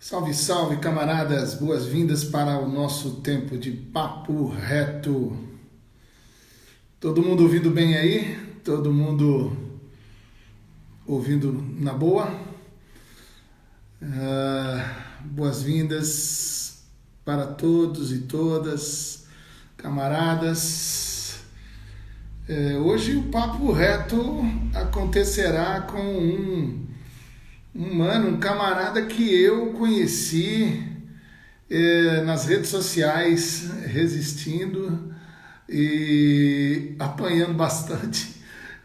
Salve, salve, camaradas! Boas-vindas para o nosso tempo de papo reto. Todo mundo ouvindo bem aí? Todo mundo ouvindo na boa? Boas-vindas para todos e todas, camaradas. Hoje o papo reto acontecerá com um camarada que eu conheci nas redes sociais, resistindo e apanhando bastante.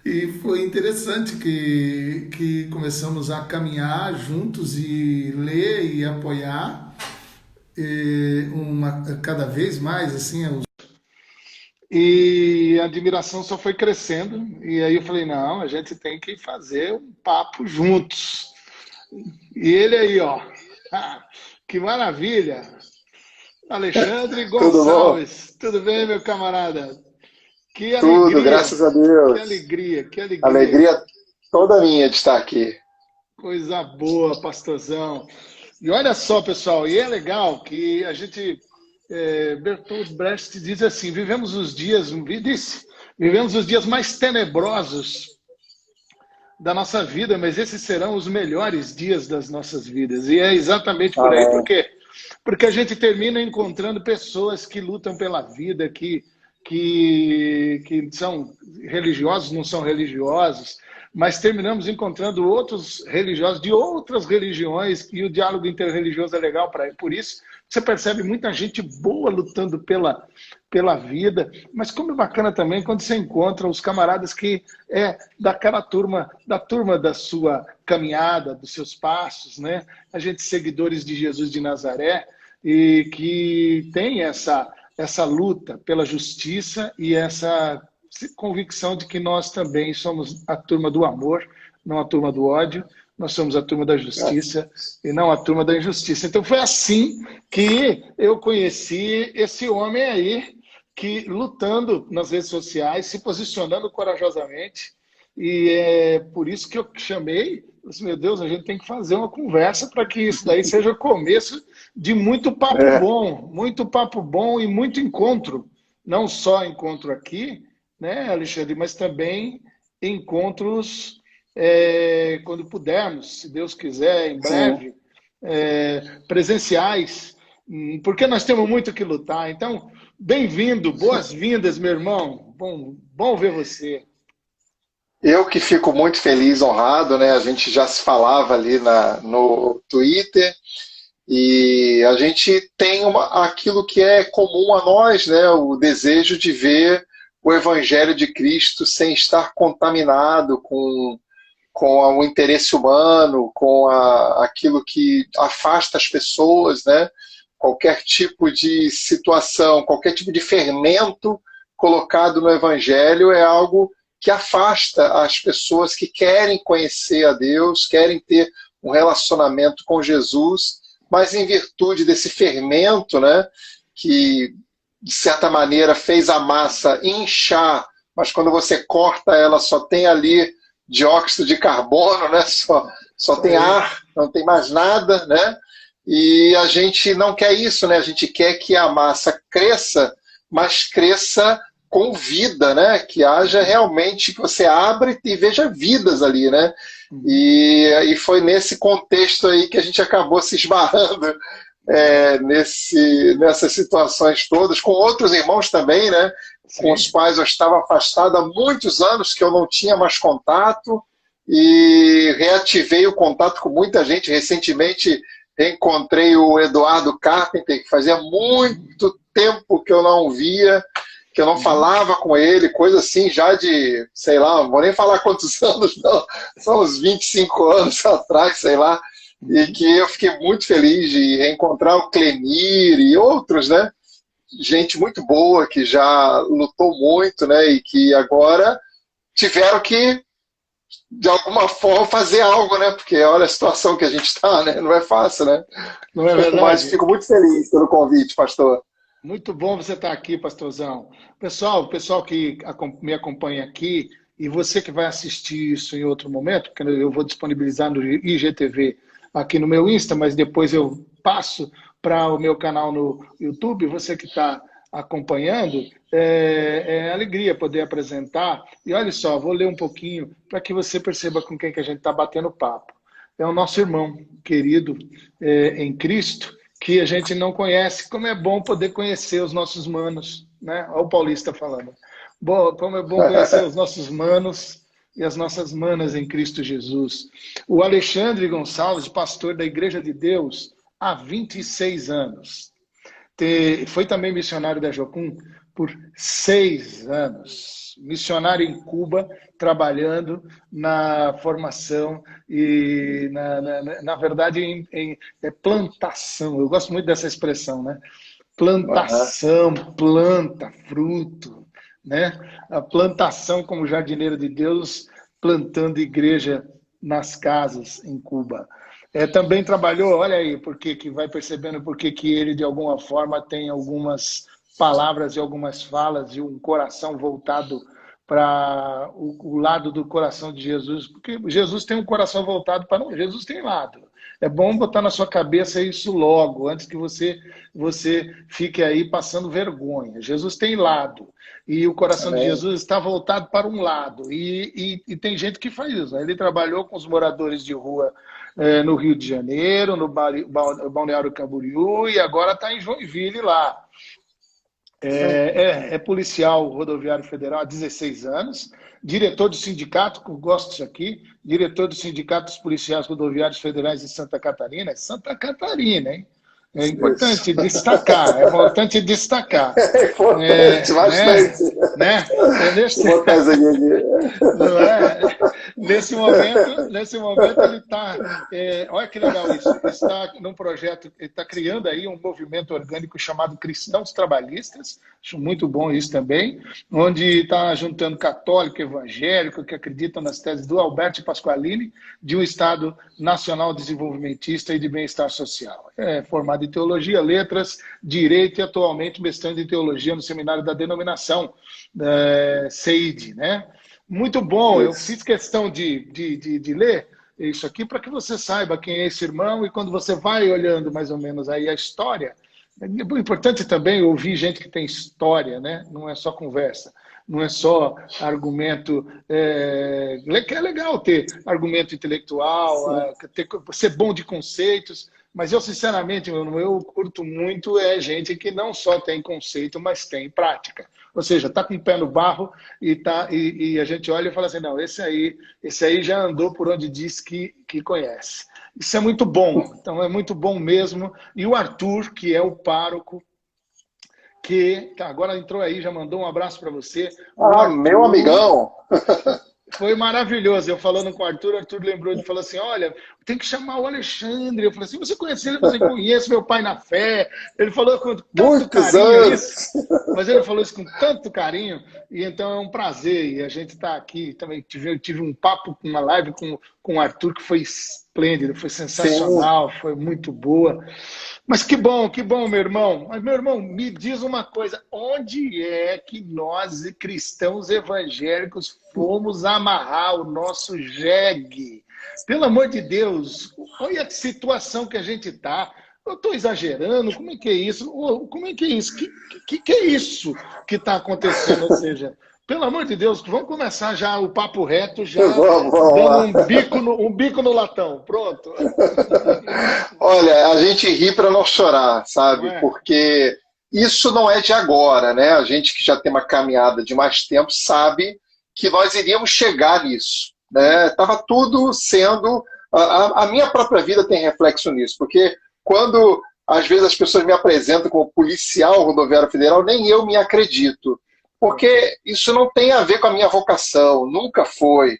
E foi interessante que começamos a caminhar juntos e ler e apoiar cada vez mais assim. E a admiração só foi crescendo. E aí eu falei, não, a gente tem que fazer um papo juntos. E ele aí, ó. Ah, que maravilha! Alexandre Tudo bom? Gonçalves. Tudo bem, meu camarada? Que Tudo, alegria! graças a Que Deus. alegria, que alegria. Alegria toda minha de estar aqui. Coisa boa, pastorzão. E olha só, pessoal, e é legal que a gente, Bertolt Brecht diz assim, vivemos os dias mais tenebrosos da nossa vida, mas esses serão os melhores dias das nossas vidas. E é exatamente por aí. Por Amém. quê? Porque a gente termina encontrando pessoas que lutam pela vida, que são religiosos, não são religiosos, mas terminamos encontrando outros religiosos de outras religiões, e o diálogo interreligioso é legal por isso. Você percebe muita gente boa lutando pela vida, mas como é bacana também quando você encontra os camaradas que daquela turma, da turma da sua caminhada, dos seus passos, né? A gente seguidores de Jesus de Nazaré e que tem essa luta pela justiça e essa convicção de que nós também somos a turma do amor, não a turma do ódio. Nós somos a turma da justiça e não a turma da injustiça. Então foi assim que eu conheci esse homem aí, que lutando nas redes sociais, se posicionando corajosamente. E é por isso que eu chamei, meu Deus, a gente tem que fazer uma conversa para que isso daí seja o começo de É, muito papo bom e muito encontro. Não só encontro aqui, né, Alexandre, mas também encontros quando pudermos, se Deus quiser, em sim. breve, presenciais, porque nós temos muito que lutar. Então, bem-vindo, boas-vindas, meu irmão. Bom ver você. Eu que fico muito feliz, honrado, né? A gente já se falava ali no Twitter e a gente tem aquilo que é comum a nós, né? O desejo de ver o Evangelho de Cristo sem estar contaminado com o interesse humano, com aquilo que afasta as pessoas, né? Qualquer tipo de situação, qualquer tipo de fermento colocado no Evangelho é algo que afasta as pessoas que querem conhecer a Deus, querem ter um relacionamento com Jesus, mas em virtude desse fermento, né, que de certa maneira fez a massa inchar, mas quando você corta ela só tem ali dióxido de carbono, né? Só Isso tem aí. ar, não tem mais nada, né? E a gente não quer isso, né? A gente quer que a massa cresça, mas cresça com vida, né? Que haja realmente, que você abra e veja vidas ali, né? Uhum. E foi nesse contexto aí que a gente acabou se esbarrando nessas situações todas, com outros irmãos também, né? Com os Sim. quais eu estava afastado há muitos anos, que eu não tinha mais contato, e reativei o contato com muita gente. Recentemente reencontrei o Eduardo Carpenter, que fazia Uhum. muito tempo que eu não via, que eu não Uhum. falava com ele, coisa assim, já de, sei lá, não vou nem falar quantos anos, não, são uns 25 anos atrás, sei lá, e Uhum. que eu fiquei muito feliz de reencontrar o Clemir e outros, né? Gente muito boa que já lutou muito, né? E que agora tiveram que, de alguma forma, fazer algo, né? Porque olha a situação que a gente está, né? Não é fácil, né? Não é Mas verdade? fico muito feliz pelo convite, pastor. Muito bom você estar aqui, pastorzão. Pessoal, o pessoal que me acompanha aqui, e você que vai assistir isso em outro momento, porque eu vou disponibilizar no IGTV aqui no meu Insta, mas depois eu passo para o meu canal no YouTube. Você que está acompanhando, é alegria poder apresentar. E olha só, vou ler um pouquinho para que você perceba com quem que a gente está batendo papo. É o nosso irmão querido em Cristo, que a gente não conhece. Como é bom poder conhecer os nossos manos, né? Olha o Paulista falando. Bom, como é bom conhecer os nossos manos e as nossas manas em Cristo Jesus. O Alexandre Gonçalves, pastor da Igreja de Deus há 26 anos. Foi também missionário da Jocum por 6 anos. Missionário em Cuba, trabalhando na formação e, na verdade, em plantação. Eu gosto muito dessa expressão, né? Plantação, planta, fruto, né? A plantação como jardineiro de Deus, plantando igreja nas casas em Cuba. Também trabalhou, olha aí, porque que vai percebendo porque que ele, de alguma forma, tem algumas palavras e algumas falas e um coração voltado para o lado do coração de Jesus, porque Jesus tem um coração voltado para... Não, Jesus tem lado. É bom botar na sua cabeça isso logo, antes que você fique aí passando vergonha. Jesus tem lado. E o coração de Jesus está voltado para um lado. E tem gente que faz isso. Ele trabalhou com os moradores de rua no Rio de Janeiro, no Balneário Camboriú, e agora está em Joinville lá. É policial rodoviário federal há 16 anos, diretor do sindicato, que eu gosto disso aqui, diretor do Sindicato dos Policiais Rodoviários Federais de Santa Catarina. É Santa Catarina, hein? É importante destacar, é importante destacar. É importante, bastante. Né? Vou botar isso aqui. Não é? Nesse momento ele está... olha que legal isso. Ele está num projeto, ele está criando aí um movimento orgânico chamado Cristãos Trabalhistas. Acho muito bom isso também. Onde está juntando católico, evangélico, que acreditam nas teses do Alberto Pasqualini, de um Estado nacional desenvolvimentista e de bem-estar social. É formado em Teologia, Letras, Direito e atualmente mestrando em Teologia no Seminário da Denominação, CEID, né? Muito bom, eu fiz questão de ler isso aqui para que você saiba quem é esse irmão e quando você vai olhando mais ou menos aí a história, é importante também ouvir gente que tem história, né? Não é só conversa, não é só argumento, que é legal ter argumento intelectual, ser bom de conceitos, mas eu sinceramente, eu curto muito gente que não só tem conceito, mas tem prática. Ou seja, está com o pé no barro e a gente olha e fala assim, não, esse aí já andou por onde diz que conhece. Isso é muito bom, então é muito bom mesmo. E o Arthur, que é o pároco, que agora entrou aí, já mandou um abraço para você. Arthur, meu amigão! Foi maravilhoso. Eu falando com o Arthur lembrou de falar assim, olha, tem que chamar o Alexandre. Eu falei assim, você conhece ele? Eu falei, conheço meu pai na fé. Ele falou com tanto carinho isso. Mas ele falou isso com tanto carinho. E então é um prazer. E a gente está aqui também. Eu tive um papo, uma live com o Arthur que foi esplêndido, foi sensacional, foi muito boa. Mas que bom, meu irmão. Mas, meu irmão, me diz uma coisa. Onde é que nós, cristãos evangélicos, fomos amarrar o nosso jegue? Pelo amor de Deus, olha a situação que a gente está. Eu estou exagerando? Como é que é isso? Como é que é isso? Que é isso que está acontecendo? Ou seja, pelo amor de Deus, vamos começar já o papo reto, já dando um bico no latão. Pronto. Olha, a gente ri para não chorar, sabe? Porque isso não é de agora, né? A gente que já tem uma caminhada de mais tempo sabe que nós iríamos chegar nisso, né? Tava tudo sendo... A minha própria vida tem reflexo nisso, porque quando às vezes as pessoas me apresentam como policial rodoviário federal, nem eu me acredito. Porque isso não tem a ver com a minha vocação, nunca foi.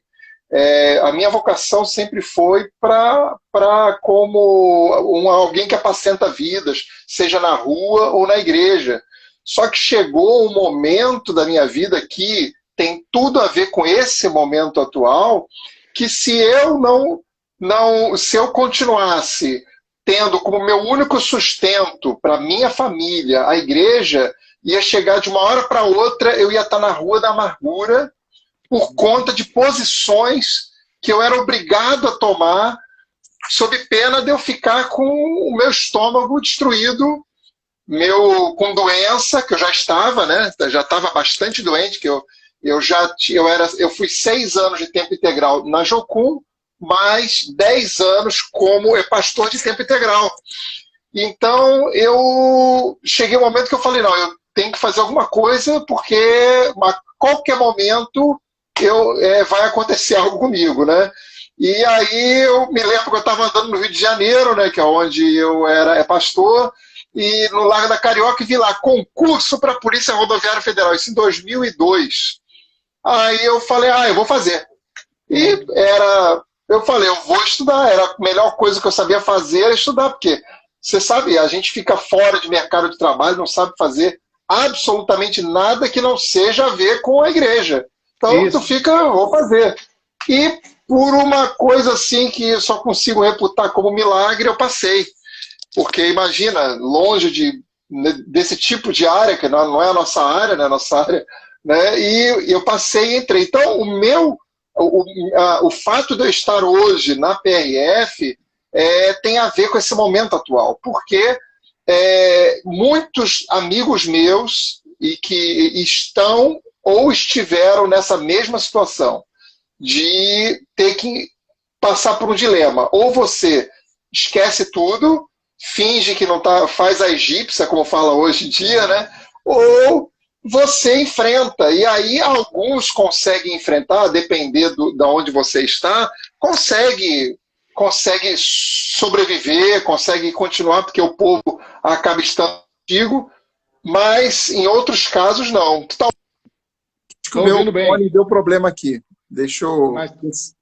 A minha vocação sempre foi para como alguém que apacenta vidas, seja na rua ou na igreja. Só que chegou um momento da minha vida que tem tudo a ver com esse momento atual, que se eu continuasse tendo como meu único sustento para minha família a igreja, ia chegar de uma hora para outra, eu ia estar na rua da amargura por conta de posições que eu era obrigado a tomar sob pena de eu ficar com o meu estômago destruído, com doença, que eu já estava, né? Já estava bastante doente, que eu fui 6 anos de tempo integral na Jocum, mais 10 anos como pastor de tempo integral. Então, eu cheguei um momento que eu falei, não, eu tenho que fazer alguma coisa, porque a qualquer momento vai acontecer algo comigo, né? E aí eu me lembro que eu estava andando no Rio de Janeiro, né, que é onde eu era pastor, e no Largo da Carioca vi lá, concurso para a Polícia Rodoviária Federal, isso em 2002. Aí eu falei, eu vou fazer. E eu falei, eu vou estudar, era a melhor coisa que eu sabia fazer era estudar, porque você sabe, a gente fica fora de mercado de trabalho, não sabe fazer absolutamente nada que não seja a ver com a igreja. Então tu fica, vou fazer. E por uma coisa assim que eu só consigo reputar como milagre, eu passei. Porque imagina, longe desse tipo de área, que não é a nossa área, né? A nossa área, né? E eu passei e entrei. Então, o fato de eu estar hoje na PRF tem a ver com esse momento atual. Porque muitos amigos meus e que estão ou estiveram nessa mesma situação de ter que passar por um dilema. Ou você esquece tudo, finge que não tá, faz a egípcia, como fala hoje em dia, né? Ou você enfrenta. E aí alguns conseguem enfrentar, depender de onde você está, consegue sobreviver, consegue continuar, porque o povo acaba estando contigo, mas em outros casos não. Acho que o meu fone deu problema aqui. Deixa eu... Você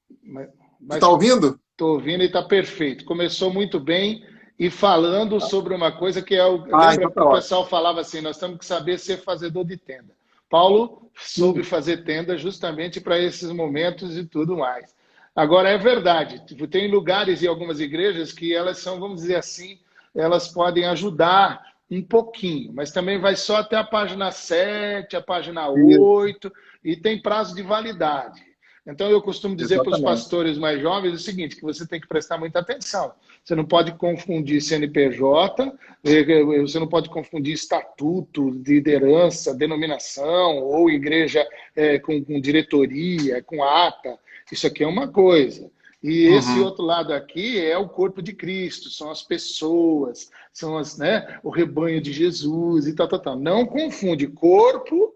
está ouvindo? Estou ouvindo e está perfeito. Começou muito bem e falando sobre uma coisa que lembra então que o pessoal falava assim, nós temos que saber ser fazedor de tenda. Paulo soube fazer tenda justamente para esses momentos e tudo mais. Agora, é verdade, tem lugares e algumas igrejas que elas são, vamos dizer assim, elas podem ajudar um pouquinho, mas também vai só até a página 7, a página 8, e tem prazo de validade. Então, eu costumo dizer para os pastores mais jovens o seguinte, que você tem que prestar muita atenção. Você não pode confundir CNPJ, você não pode confundir estatuto, liderança, denominação, ou igreja com diretoria, com ata. Isso aqui é uma coisa. E esse outro lado aqui é o corpo de Cristo, são as pessoas, são o rebanho de Jesus e tal, tal, tal. Não confunde corpo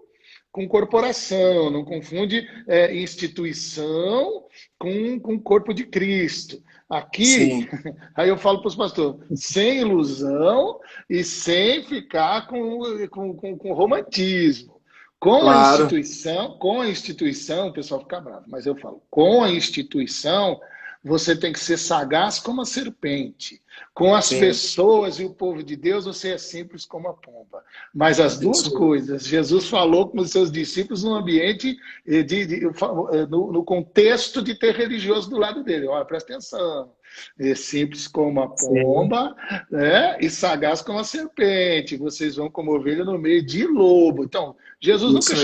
com corporação, não confunde instituição com corpo de Cristo. Aqui, aí eu falo para os pastores, sem ilusão e sem ficar com romantismo. Com a instituição, o pessoal fica bravo, mas eu falo, com a instituição, você tem que ser sagaz como a serpente. Com as pessoas e o povo de Deus, você é simples como a pomba. Mas as duas coisas, Jesus falou com os seus discípulos no ambiente, no contexto de ter religioso do lado dele. Olha, presta atenção. É simples como a pomba, né? E sagaz como a serpente. Vocês vão como ovelha no meio de lobo. Então, Jesus nunca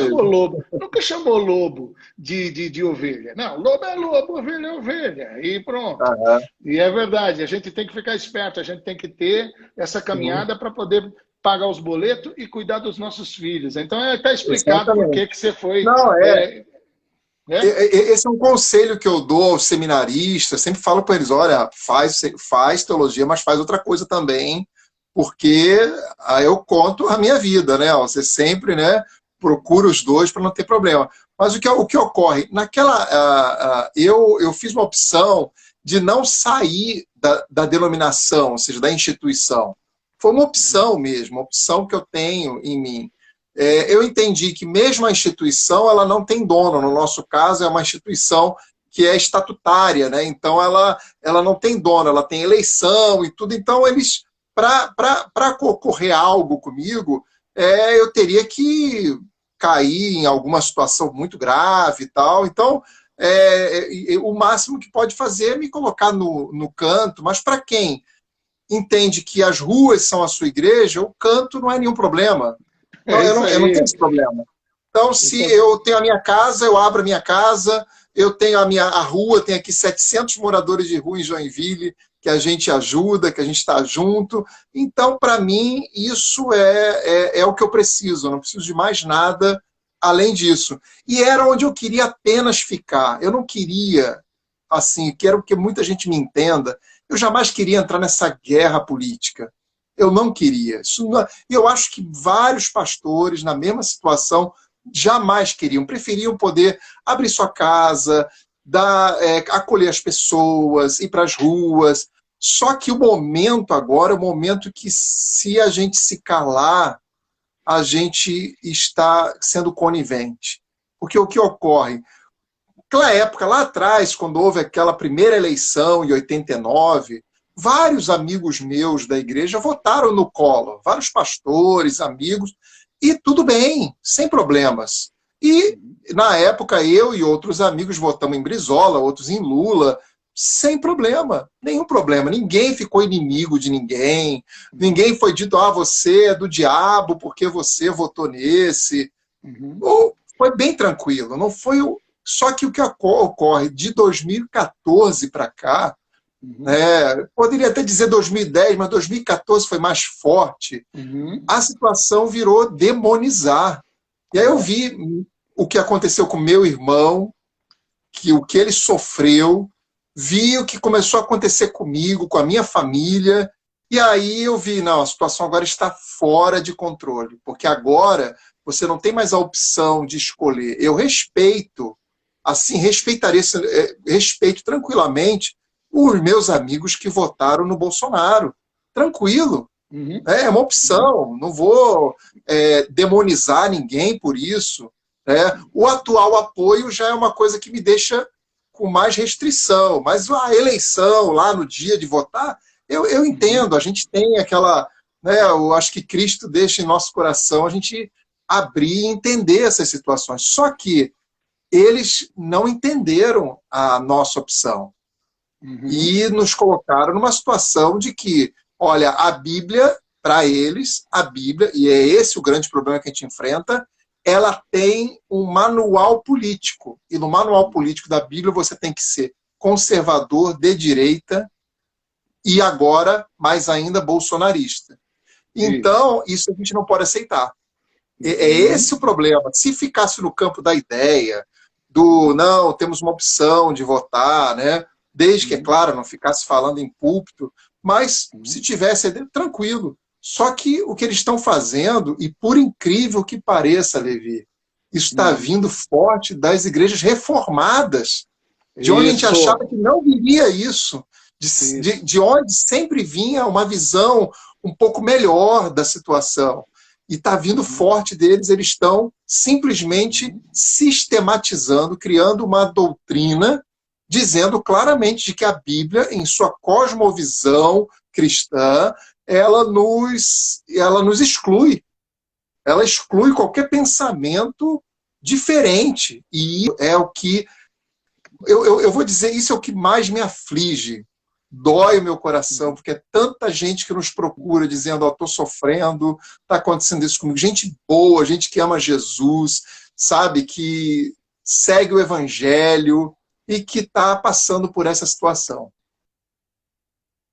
chamou lobo de ovelha. Não, lobo é lobo, ovelha é ovelha. E pronto. E é verdade, a gente tem que ficar esperto, a gente tem que ter essa caminhada para poder pagar os boletos e cuidar dos nossos filhos. Então, está explicado por que você foi... Esse é um conselho que eu dou aos seminaristas, sempre falo para eles, olha, faz teologia, mas faz outra coisa também, porque aí eu conto a minha vida, né? Você sempre, né, procura os dois para não ter problema. Mas o que ocorre? Eu fiz uma opção de não sair da denominação, ou seja, da instituição. Foi uma opção mesmo, uma opção que eu tenho em mim. Eu entendi que mesmo a instituição ela não tem dono, no nosso caso é uma instituição que é estatutária, né? Então ela não tem dono, ela tem eleição e tudo, então eles, para ocorrer algo comigo, eu teria que cair em alguma situação muito grave e tal, então o máximo que pode fazer é me colocar no canto, mas para quem entende que as ruas são a sua igreja, o canto não é nenhum problema. Eu não tenho esse problema. Então, se eu tenho a minha casa, eu abro a minha casa, eu tenho a rua, tem aqui 700 moradores de rua em Joinville, que a gente ajuda, que a gente está junto. Então, para mim, isso é o que eu preciso. Eu não preciso de mais nada além disso. E era onde eu queria apenas ficar. Eu não queria, assim, quero que muita gente me entenda, eu jamais queria entrar nessa guerra política. Eu não queria. E eu acho que vários pastores, na mesma situação, jamais queriam. Preferiam poder abrir sua casa, acolher as pessoas, ir para as ruas. Só que o momento agora é o momento que, se a gente se calar, a gente está sendo conivente. Porque o que ocorre? Naquela época, lá atrás, quando houve aquela primeira eleição, em 89, vários amigos meus da igreja votaram no Collor, vários pastores, amigos, e tudo bem, sem problemas. E, na época, eu e outros amigos votamos em Brizola, outros em Lula, sem problema, nenhum problema. Ninguém ficou inimigo de ninguém, ninguém foi dito, você é do diabo porque você votou nesse. Foi bem tranquilo, não foi o... Só que o que ocorre de 2014 para cá, poderia até dizer 2010, mas 2014 foi mais forte, a situação virou demonizar. E aí eu vi o que aconteceu com meu irmão, o que ele sofreu, vi o que começou a acontecer comigo, com a minha família, e aí eu vi, não, a situação agora está fora de controle, porque agora você não tem mais a opção de escolher. Eu respeito, assim, respeito tranquilamente os meus amigos que votaram no Bolsonaro. Tranquilo. É uma opção. Não vou demonizar ninguém por isso. O atual apoio já é uma coisa que me deixa com mais restrição. Mas a eleição, lá no dia de votar, eu entendo. A gente tem aquela... eu acho que Cristo deixa em nosso coração a gente abrir e entender essas situações. Só que eles não entenderam a nossa opção. E nos colocaram numa situação de que, olha, a Bíblia, para eles, a Bíblia, e é esse o grande problema que a gente enfrenta, ela tem um manual político. E no manual político da Bíblia você tem que ser conservador, de direita, e agora, mais ainda, bolsonarista. Então, isso a gente não pode aceitar. É esse o problema. Se ficasse no campo da ideia, não, temos uma opção de votar, desde que, é claro, não ficasse falando em púlpito, mas se tivesse, tranquilo. Só que o que eles estão fazendo, e por incrível que pareça, Levi, isso está vindo forte das igrejas reformadas, de onde a gente achava que não viria isso, de onde sempre vinha uma visão um pouco melhor da situação. E está vindo forte deles, eles estão simplesmente sistematizando, criando uma doutrina, dizendo claramente de que a Bíblia, em sua cosmovisão cristã, ela nos exclui. Ela exclui qualquer pensamento diferente. E é o que... Eu vou dizer, isso é o que mais me aflige. Dói o meu coração, porque é tanta gente que nos procura dizendo, estou sofrendo, está acontecendo isso comigo. Gente boa, gente que ama Jesus, sabe, que segue o Evangelho e que está passando por essa situação.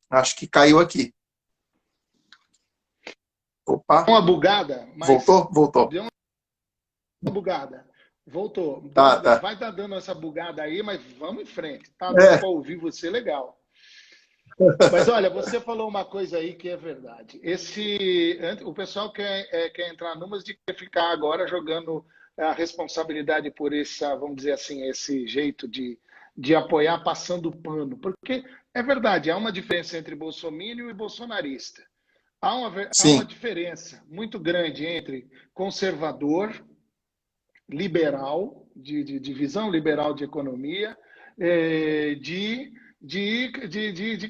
Acho que caiu aqui. Opa. Uma bugada. Mas Voltou? Deu uma bugada. Voltou. Tá. Vai estar dando essa bugada aí, mas vamos em frente. Tá dando para ouvir você, legal. Mas olha, você falou uma coisa aí que é verdade. O pessoal quer entrar numas de ficar agora jogando a responsabilidade por vamos dizer assim, esse jeito de apoiar passando pano. Porque é verdade, há uma diferença entre bolsominion e bolsonarista. Há uma diferença muito grande entre conservador, liberal, de visão liberal de economia, de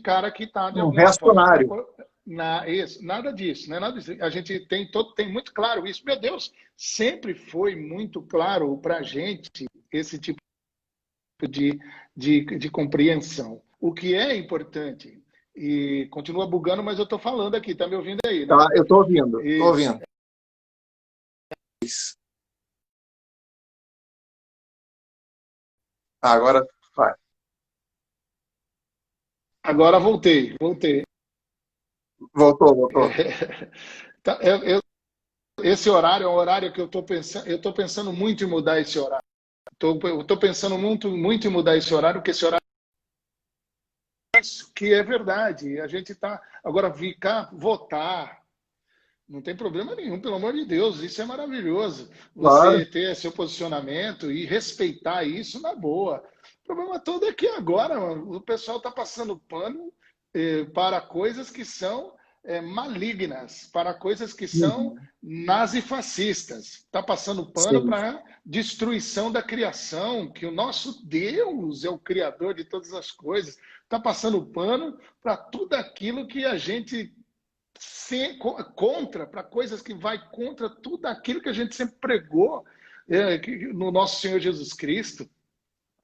cara que está de alguma reacionário. forma... nada disso, não é nada disso. A gente tem muito claro isso. Meu Deus, sempre foi muito claro para a gente esse tipo de compreensão. O que é importante, e continua bugando, mas eu estou falando aqui, está me ouvindo aí, né? Tá, eu estou ouvindo, estou ouvindo. Agora vai. Agora voltei. Voltou. Tá, esse horário é um horário que eu estou pensando muito em mudar esse horário. Eu estou pensando muito, muito em mudar esse horário, porque esse horário é isso, que é verdade. A gente está agora ficar votar. Não tem problema nenhum, pelo amor de Deus, isso é maravilhoso. Claro. Você ter seu posicionamento e respeitar isso na boa. O problema todo é que agora, mano, o pessoal está passando pano para coisas que são malignas, para coisas que são Uhum. nazifascistas. Está passando pano Sim. para destruição da criação, que o nosso Deus é o criador de todas as coisas. Está passando pano para tudo aquilo que a gente contra, para coisas que vai contra tudo aquilo que a gente sempre pregou no nosso Senhor Jesus Cristo.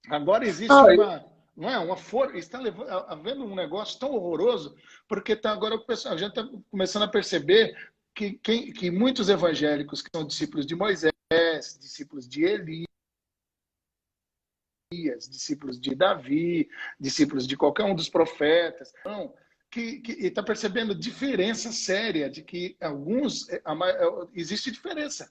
Agora existe Ah, uma força, está havendo um negócio tão horroroso, porque agora a gente está começando a perceber que muitos evangélicos que são discípulos de Moisés, discípulos de Elias, discípulos de Davi, discípulos de qualquer um dos profetas, não, que está percebendo diferença séria de que existe diferença.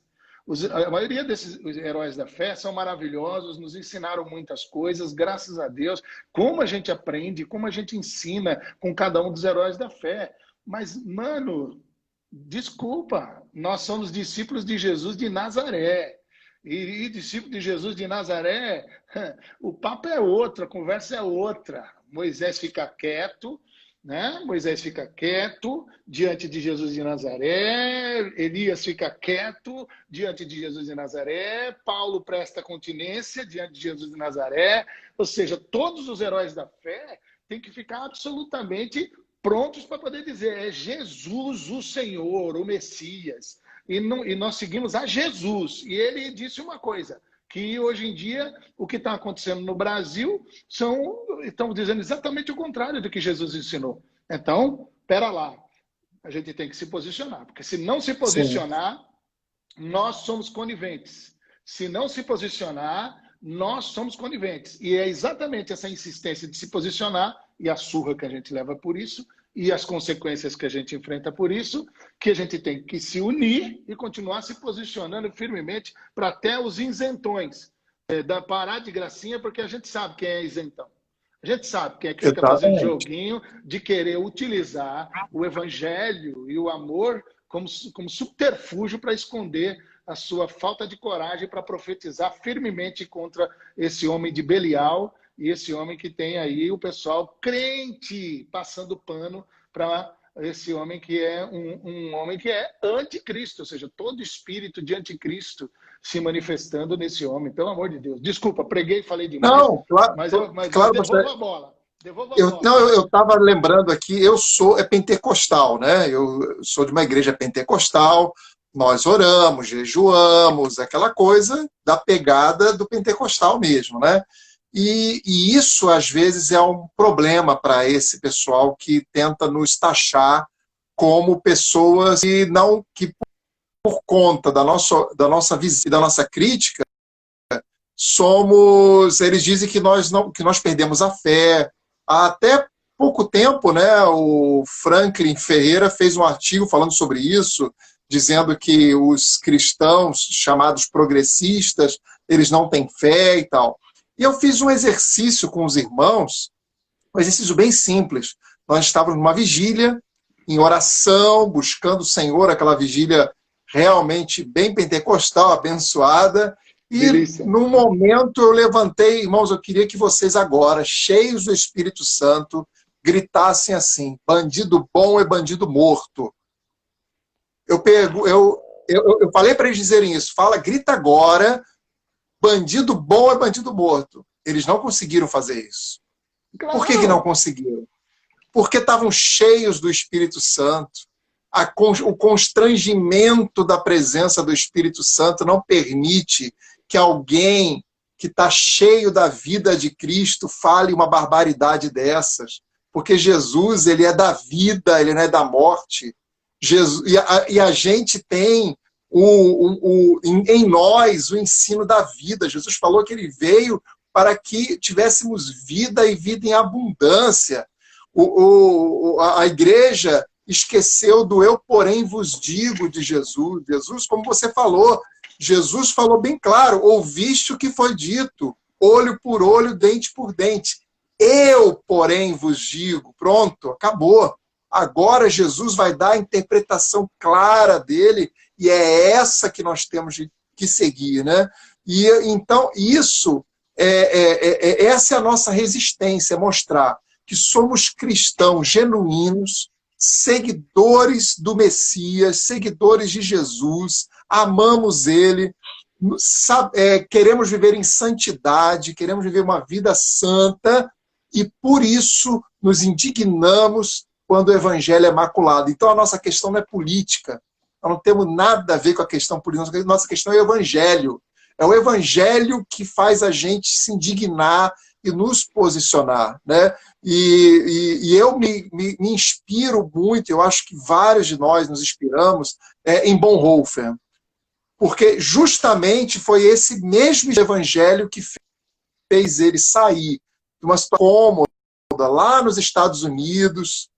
A maioria desses heróis da fé são maravilhosos, nos ensinaram muitas coisas, graças a Deus. Como a gente aprende, como a gente ensina com cada um dos heróis da fé. Mas, mano, desculpa, nós somos discípulos de Jesus de Nazaré. E discípulo de Jesus de Nazaré, o papo é outro, a conversa é outra. Moisés fica quieto, né? Moisés fica quieto diante de Jesus de Nazaré, Elias fica quieto diante de Jesus de Nazaré, Paulo presta continência diante de Jesus de Nazaré, ou seja, todos os heróis da fé têm que ficar absolutamente prontos para poder dizer, é Jesus o Senhor, o Messias, e nós seguimos a Jesus, e ele disse uma coisa, que hoje em dia o que está acontecendo no Brasil estão dizendo exatamente o contrário do que Jesus ensinou. Então, pera lá, a gente tem que se posicionar, porque se não se sim. posicionar, nós somos coniventes. Se não se posicionar, nós somos coniventes. E é exatamente essa insistência de se posicionar e a surra que a gente leva por isso e as consequências que a gente enfrenta por isso, que a gente tem que se unir e continuar se posicionando firmemente para até os isentões parar de gracinha, porque a gente sabe quem é isentão. A gente sabe quem é que fica fazendo Exatamente. joguinho de querer utilizar o evangelho e o amor como subterfúgio para esconder a sua falta de coragem para profetizar firmemente contra esse homem de Belial e esse homem que tem aí o pessoal crente passando pano para esse homem que é um homem que é anticristo, ou seja, todo espírito de anticristo se manifestando nesse homem, pelo amor de Deus. Desculpa, preguei, falei demais, Não, claro, mas eu claro, devolvo a bola. Devolvo a eu bola. não, eu estava lembrando aqui, eu sou pentecostal, né? Eu sou de uma igreja pentecostal, nós oramos, jejuamos, aquela coisa da pegada do pentecostal mesmo, né? E isso, às vezes, é um problema para esse pessoal que tenta nos taxar como pessoas que por conta da nossa visão e da nossa crítica, eles dizem que nós perdemos a fé. Há até pouco tempo, né, o Franklin Ferreira fez um artigo falando sobre isso, dizendo que os cristãos chamados progressistas, eles não têm fé e tal. E eu fiz um exercício com os irmãos, um exercício bem simples. Nós estávamos numa vigília, em oração, buscando o Senhor, aquela vigília realmente bem pentecostal, abençoada. E Delícia. num momento eu levantei, irmãos, eu queria que vocês agora, cheios do Espírito Santo, gritassem assim: bandido bom é bandido morto. Eu falei para eles dizerem isso, grita agora, bandido bom é bandido morto. Eles não conseguiram fazer isso. Claro. Por que não conseguiram? Porque estavam cheios do Espírito Santo. O constrangimento da presença do Espírito Santo não permite que alguém que está cheio da vida de Cristo fale uma barbaridade dessas. Porque Jesus, ele é da vida, ele não é da morte. E a gente tem em nós o ensino da vida. Jesus falou que ele veio para que tivéssemos vida e vida em abundância. A igreja esqueceu do eu, porém, vos digo de Jesus. Jesus, como você falou, Jesus falou bem claro, ouviste o que foi dito, olho por olho, dente por dente. Eu, porém, vos digo. Pronto, acabou. Agora Jesus vai dar a interpretação clara dele, e é essa que nós temos que seguir, né? E então, essa é a nossa resistência, mostrar que somos cristãos genuínos, seguidores do Messias, seguidores de Jesus, amamos ele, queremos viver em santidade, queremos viver uma vida santa, e por isso nos indignamos quando o evangelho é maculado. Então a nossa questão não é política, nós não temos nada a ver com a questão política, nossa questão é o evangelho. É o evangelho que faz a gente se indignar e nos posicionar, né? E eu me inspiro muito, eu acho que vários de nós nos inspiramos em Bonhoeffer, porque justamente foi esse mesmo evangelho que fez ele sair de uma situação cômoda lá nos Estados Unidos,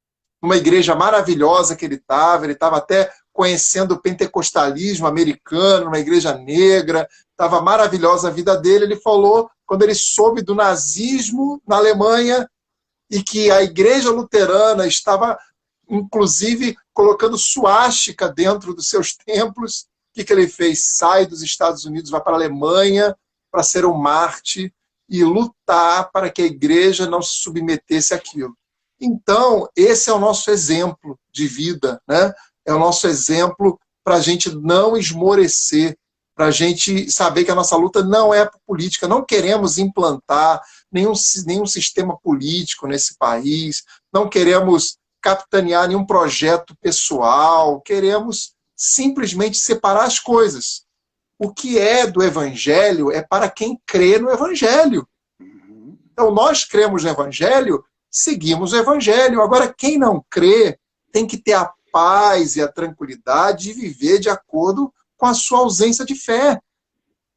numa igreja maravilhosa que ele estava até conhecendo o pentecostalismo americano, numa igreja negra, estava maravilhosa a vida dele. Ele falou, quando ele soube do nazismo na Alemanha, e que a igreja luterana estava, inclusive, colocando suástica dentro dos seus templos, o que ele fez? Sai dos Estados Unidos, vai para a Alemanha para ser um mártir e lutar para que a igreja não se submetesse àquilo. Então, esse é o nosso exemplo de vida, né? É o nosso exemplo para a gente não esmorecer, para a gente saber que a nossa luta não é política, não queremos implantar nenhum sistema político nesse país, não queremos capitanear nenhum projeto pessoal, queremos simplesmente separar as coisas. O que é do Evangelho é para quem crê no Evangelho. Então, nós cremos no Evangelho, seguimos o Evangelho. Agora, quem não crê tem que ter a paz e a tranquilidade de viver de acordo com a sua ausência de fé.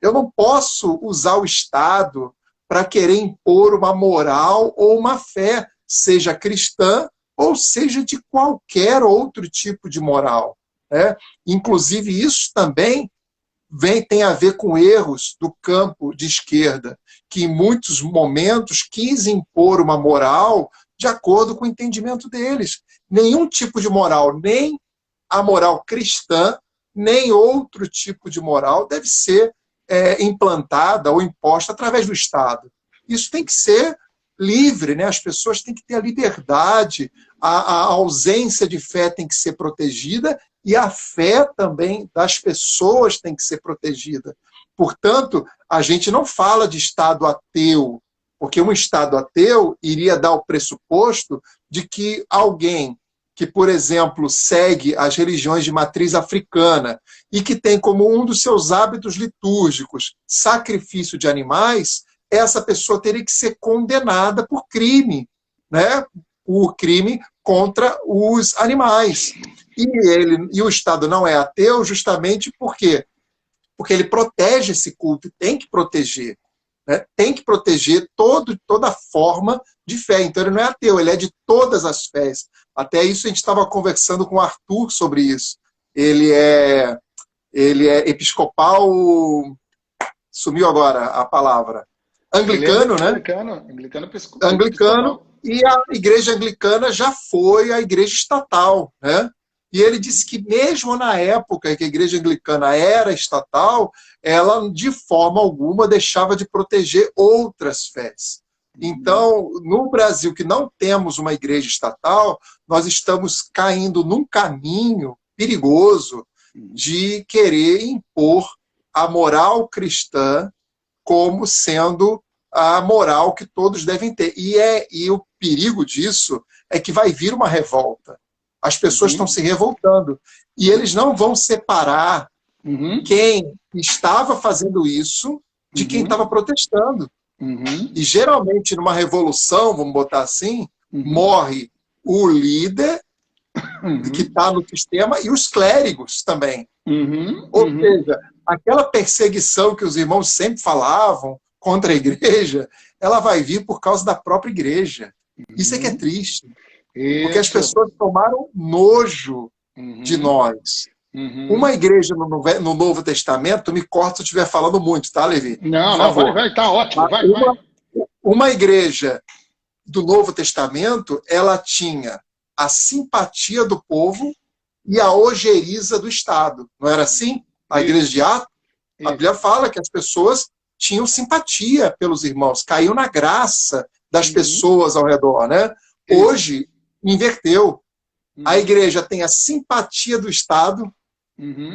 Eu não posso usar o Estado para querer impor uma moral ou uma fé, seja cristã ou seja de qualquer outro tipo de moral, né? Inclusive, isso também tem a ver com erros do campo de esquerda, que em muitos momentos quis impor uma moral de acordo com o entendimento deles. Nenhum tipo de moral, nem a moral cristã, nem outro tipo de moral deve ser implantada ou imposta através do Estado. Isso tem que ser livre, né? As pessoas têm que ter a liberdade, a ausência de fé tem que ser protegida e a fé também das pessoas tem que ser protegida. Portanto, a gente não fala de Estado ateu, porque um Estado ateu iria dar o pressuposto de que alguém que, por exemplo, segue as religiões de matriz africana e que tem como um dos seus hábitos litúrgicos sacrifício de animais, essa pessoa teria que ser condenada por crime, né? O crime contra os animais. E o Estado não é ateu justamente por quê? Porque ele protege esse culto, tem que proteger. Né? Tem que proteger toda forma de fé. Então ele não é ateu, ele é de todas as fés. Até isso a gente estava conversando com o Arthur sobre isso. Ele é episcopal, sumiu agora a palavra, anglicano, né? Anglicano, e a igreja anglicana já foi a igreja estatal, né? E ele disse que mesmo na época que a igreja anglicana era estatal, ela de forma alguma deixava de proteger outras fés. Então, no Brasil, que não temos uma igreja estatal, nós estamos caindo num caminho perigoso de querer impor a moral cristã como sendo a moral que todos devem ter. E o perigo disso é que vai vir uma revolta. As pessoas estão se revoltando. E eles não vão separar quem estava fazendo isso de quem estava protestando. E geralmente, numa revolução, vamos botar assim, morre o líder que está no sistema e os clérigos também. Ou seja, aquela perseguição que os irmãos sempre falavam contra a igreja, ela vai vir por causa da própria igreja. Isso é que é triste. Porque as Isso. pessoas tomaram nojo de nós. Uma igreja no Novo Testamento, me corta se eu estiver falando muito, tá, Levi? Não, Por não, favor. vai, tá ótimo, vai. Uma igreja do Novo Testamento, ela tinha a simpatia do povo e a ojeriza do Estado. Não era assim? A igreja de Atos, a Bíblia fala que as pessoas tinham simpatia pelos irmãos, caíam na graça das pessoas ao redor, né? Hoje, inverteu. A igreja tem a simpatia do Estado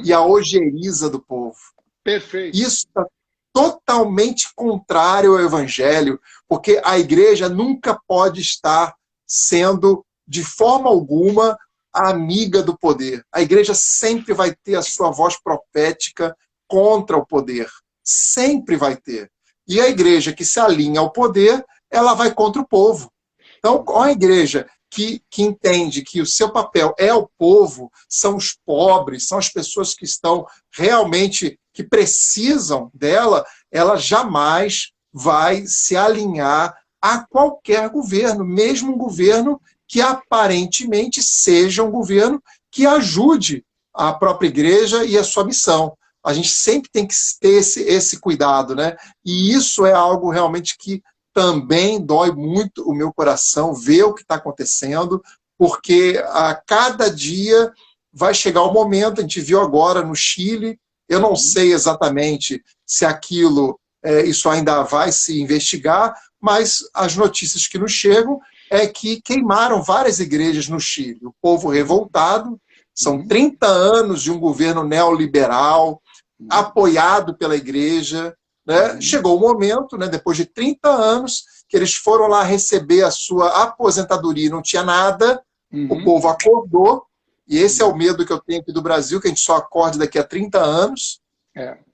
e a ojeriza do povo. Perfeito. Isso está totalmente contrário ao Evangelho, porque a igreja nunca pode estar sendo, de forma alguma, amiga do poder. A igreja sempre vai ter a sua voz profética contra o poder. Sempre vai ter. E a igreja que se alinha ao poder, ela vai contra o povo. Então, a igreja que entende que o seu papel é o povo, são os pobres, são as pessoas que estão realmente, que precisam dela, ela jamais vai se alinhar a qualquer governo, mesmo um governo que aparentemente seja um governo que ajude a própria igreja e a sua missão. A gente sempre tem que ter esse cuidado, né? E isso é algo realmente que também dói muito o meu coração, ver o que está acontecendo, porque a cada dia vai chegar o momento, a gente viu agora no Chile, eu não sei exatamente se aquilo, isso ainda vai se investigar, mas as notícias que nos chegam é que queimaram várias igrejas no Chile. O povo revoltado, são 30 anos de um governo neoliberal, apoiado pela igreja, né? Chegou o momento, né, depois de 30 anos, que eles foram lá receber a sua aposentadoria e não tinha nada, o povo acordou, e esse é o medo que eu tenho aqui do Brasil, que a gente só acorde daqui a 30 anos,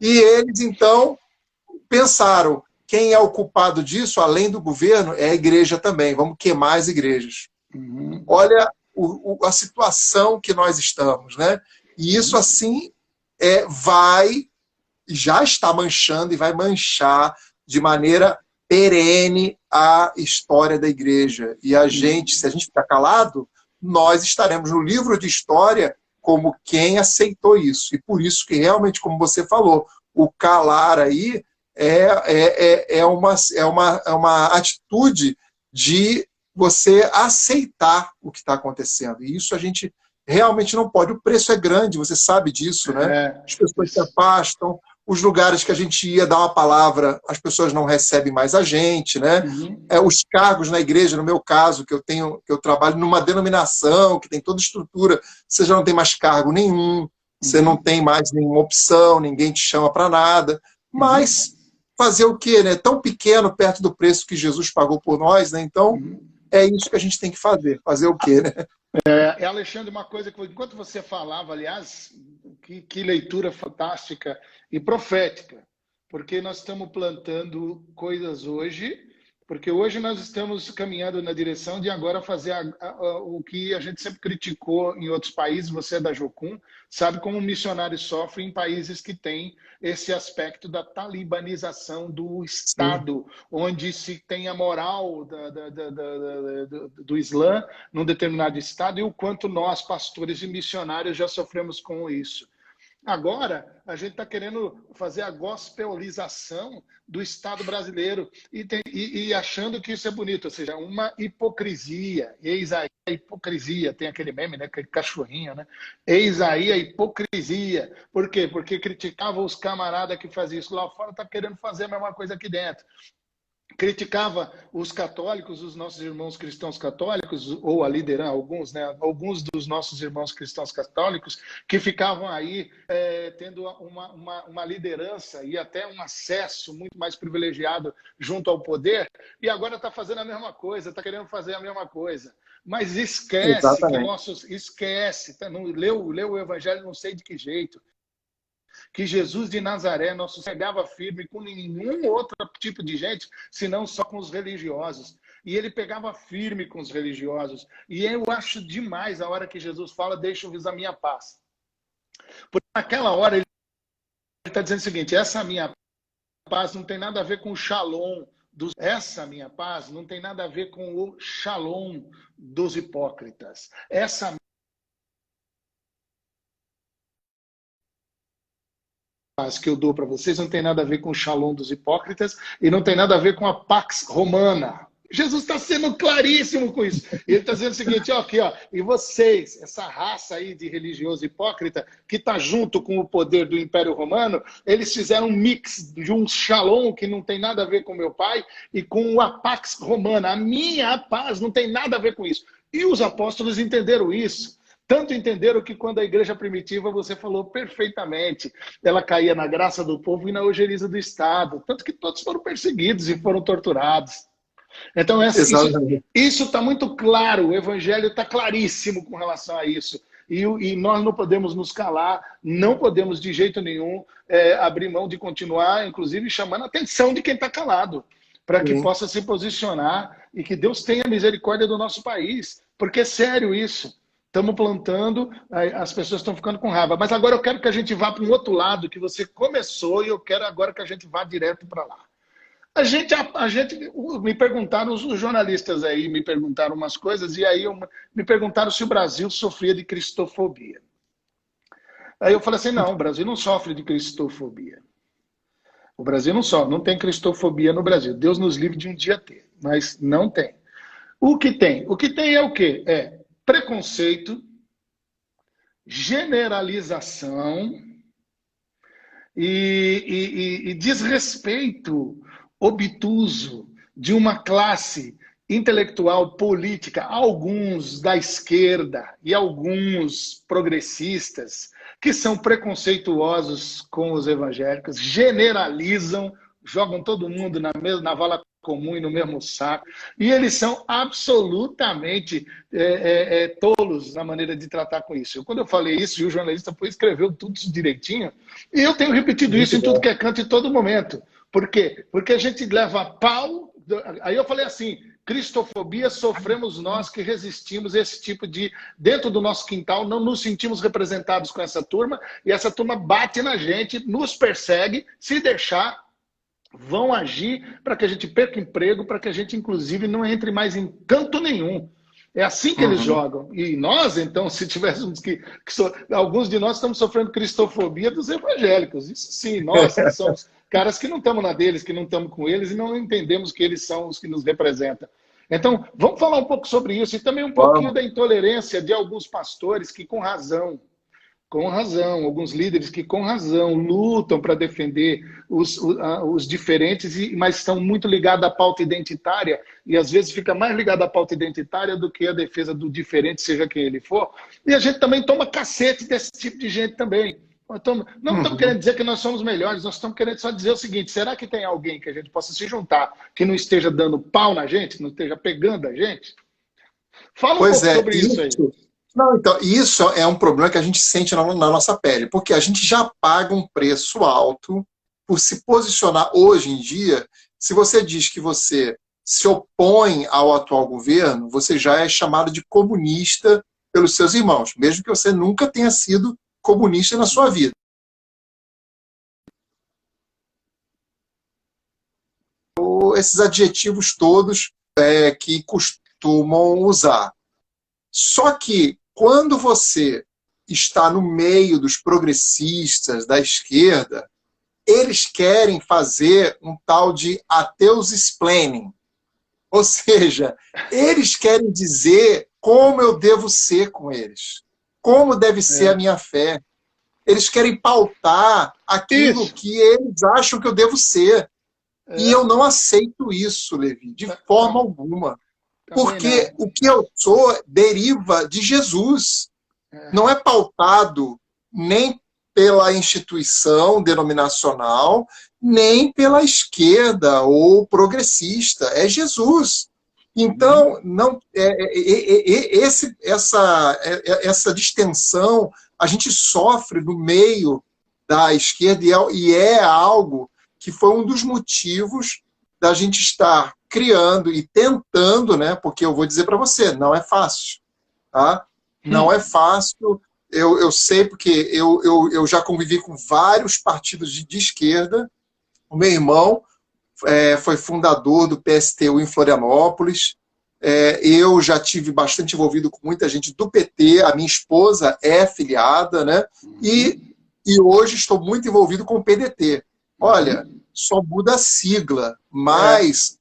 e eles, então, pensaram, quem é o culpado disso, além do governo, é a igreja também, vamos queimar as igrejas. Olha a situação que nós estamos, né? E isso, assim, já está manchando e vai manchar de maneira perene a história da igreja. E a gente, se a gente ficar calado, nós estaremos no livro de história como quem aceitou isso. E por isso que realmente, como você falou, o calar aí é uma atitude de você aceitar o que está acontecendo. E isso a gente realmente não pode. O preço é grande, você sabe disso, né? As pessoas se afastam, os lugares que a gente ia dar uma palavra, as pessoas não recebem mais a gente, né? Os cargos na igreja, no meu caso, que eu trabalho numa denominação, que tem toda estrutura, você já não tem mais cargo nenhum, você não tem mais nenhuma opção, ninguém te chama para nada. Mas fazer o quê, né? Tão pequeno perto do preço que Jesus pagou por nós, né? Então, é isso que a gente tem que fazer. Fazer o quê, né? Alexandre, uma coisa que enquanto você falava, aliás, que leitura fantástica e profética, porque nós estamos plantando coisas hoje, porque hoje nós estamos caminhando na direção de agora fazer o que a gente sempre criticou em outros países, você é da Jocum, sabe como o missionário sofre em países que têm esse aspecto da talibanização do Estado, onde se tem a moral do Islã num determinado Estado, e o quanto nós, pastores e missionários, já sofremos com isso. Agora, a gente está querendo fazer a gospelização do Estado brasileiro e achando que isso é bonito, ou seja, uma hipocrisia. Eis aí a hipocrisia. Tem aquele meme, né? Aquele cachorrinho, né? Eis aí a hipocrisia. Por quê? Porque criticava os camaradas que faziam isso lá fora, está querendo fazer a mesma coisa aqui dentro. Criticava os católicos, os nossos irmãos cristãos católicos, ou a liderança, alguns, né? Alguns dos nossos irmãos cristãos católicos que ficavam aí tendo uma liderança e até um acesso muito mais privilegiado junto ao poder, e agora está fazendo a mesma coisa, está querendo fazer a mesma coisa. Mas esquece esquece, tá? Não, leu o Evangelho não sei de que jeito. Que Jesus de Nazaré não sossegava firme com nenhum outro tipo de gente, senão só com os religiosos. E ele pegava firme com os religiosos. E eu acho demais a hora que Jesus fala, deixa-vos a minha paz. Porque naquela hora ele está dizendo o seguinte, essa minha paz não tem nada a ver com o shalom Essa minha paz não tem nada a ver com o shalom dos hipócritas. Essa paz que eu dou para vocês não tem nada a ver com o shalom dos hipócritas e não tem nada a ver com a pax romana. Jesus está sendo claríssimo com isso. Ele está dizendo o seguinte, ó, aqui, ó, e vocês, essa raça aí de religioso hipócrita, que está junto com o poder do Império Romano, eles fizeram um mix de um shalom que não tem nada a ver com meu pai e com a pax romana. A minha paz não tem nada a ver com isso. E os apóstolos entenderam isso. Tanto entenderam que quando a igreja primitiva, você falou perfeitamente, ela caía na graça do povo e na ojeriza do Estado. Tanto que todos foram perseguidos e foram torturados. Então, isso está muito claro, o evangelho está claríssimo com relação a isso. E nós não podemos nos calar, não podemos de jeito nenhum abrir mão de continuar, inclusive chamando a atenção de quem está calado, para que possa se posicionar e que Deus tenha misericórdia do nosso país. Porque é sério isso. Estamos plantando, as pessoas estão ficando com raiva. Mas agora eu quero que a gente vá para um outro lado que você começou e eu quero agora que a gente vá direto para lá. A gente me perguntaram, os jornalistas aí me perguntaram umas coisas, e aí me perguntaram se o Brasil sofria de cristofobia. Aí eu falei assim, não, o Brasil não sofre de cristofobia. O Brasil não sofre, não tem cristofobia no Brasil. Deus nos livre de um dia ter, mas não tem. O que tem? O que tem é o quê? É preconceito, generalização e desrespeito obtuso de uma classe intelectual política, alguns da esquerda e alguns progressistas, que são preconceituosos com os evangélicos, generalizam, jogam todo mundo na vala comum e no mesmo saco, e eles são absolutamente tolos na maneira de tratar com isso. Quando eu falei isso, e o jornalista escreveu tudo direitinho, e eu tenho repetido isso em tudo que é canto em todo momento. Por quê? Porque a gente leva pau. Aí eu falei assim, cristofobia sofremos nós que resistimos a esse tipo de... Dentro do nosso quintal, não nos sentimos representados com essa turma, e essa turma bate na gente, nos persegue, se deixar, vão agir para que a gente perca emprego, para que a gente, inclusive, não entre mais em canto nenhum. É assim que eles jogam. E nós, então, se tivéssemos alguns de nós estamos sofrendo cristofobia dos evangélicos. Isso sim, nós que somos caras que não estamos na deles, que não estamos com eles e não entendemos que eles são os que nos representam. Então, vamos falar um pouco sobre isso e também um pouquinho da intolerância de alguns pastores que, com razão, alguns líderes que, com razão, lutam para defender os diferentes, mas estão muito ligados à pauta identitária, e às vezes fica mais ligado à pauta identitária do que a defesa do diferente, seja quem ele for. E a gente também toma cacete desse tipo de gente também. Não estamos querendo dizer que nós somos melhores, nós estamos querendo só dizer o seguinte, será que tem alguém que a gente possa se juntar, que não esteja dando pau na gente, não esteja pegando a gente? Fala um pouco sobre isso aí. Não, então, isso é um problema que a gente sente na nossa pele, porque a gente já paga um preço alto por se posicionar hoje em dia. Se você diz que você se opõe ao atual governo, você já é chamado de comunista pelos seus irmãos, mesmo que você nunca tenha sido comunista na sua vida. Esses adjetivos todos que costumam usar. Só que quando você está no meio dos progressistas da esquerda, eles querem fazer um tal de ateus-explaining. Ou seja, eles querem dizer como eu devo ser com eles. Como deve ser a minha fé. Eles querem pautar aquilo que eles acham que eu devo ser. E eu não aceito isso, Levi, de forma alguma. Porque o que eu sou deriva de Jesus. Não é pautado nem pela instituição denominacional, nem pela esquerda ou progressista. É Jesus. Então, essa distensão a gente sofre no meio da esquerda e é algo que foi um dos motivos da gente estar criando e tentando, né? Porque eu vou dizer para você, não é fácil. Tá? Não é fácil. Eu sei porque eu já convivi com vários partidos de esquerda. O meu irmão foi fundador do PSTU em Florianópolis. Eu já tive bastante envolvido com muita gente do PT, a minha esposa é filiada, né? E hoje estou muito envolvido com o PDT. Olha, só muda a sigla, mas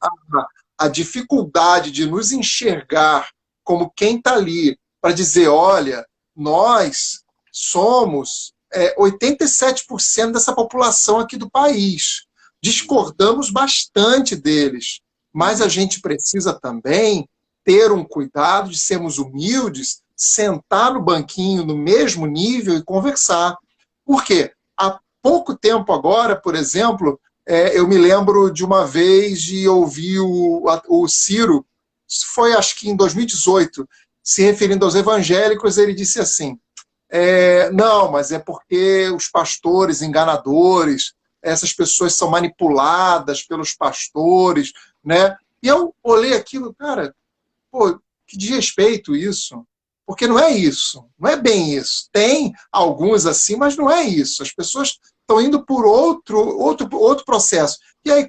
a dificuldade de nos enxergar como quem está ali para dizer, olha, nós somos 87% dessa população aqui do país. Discordamos bastante deles, mas a gente precisa também ter um cuidado de sermos humildes, sentar no banquinho no mesmo nível e conversar. Por quê? Há pouco tempo agora, por exemplo, eu me lembro de uma vez de ouvir o Ciro, foi acho que em 2018, se referindo aos evangélicos, ele disse assim, não, mas é porque os pastores enganadores, essas pessoas são manipuladas pelos pastores, né? E eu olhei aquilo, cara, pô, que desrespeito isso. Porque não é isso, não é bem isso. Tem alguns assim, mas não é isso. As pessoas estão indo por outro processo. E aí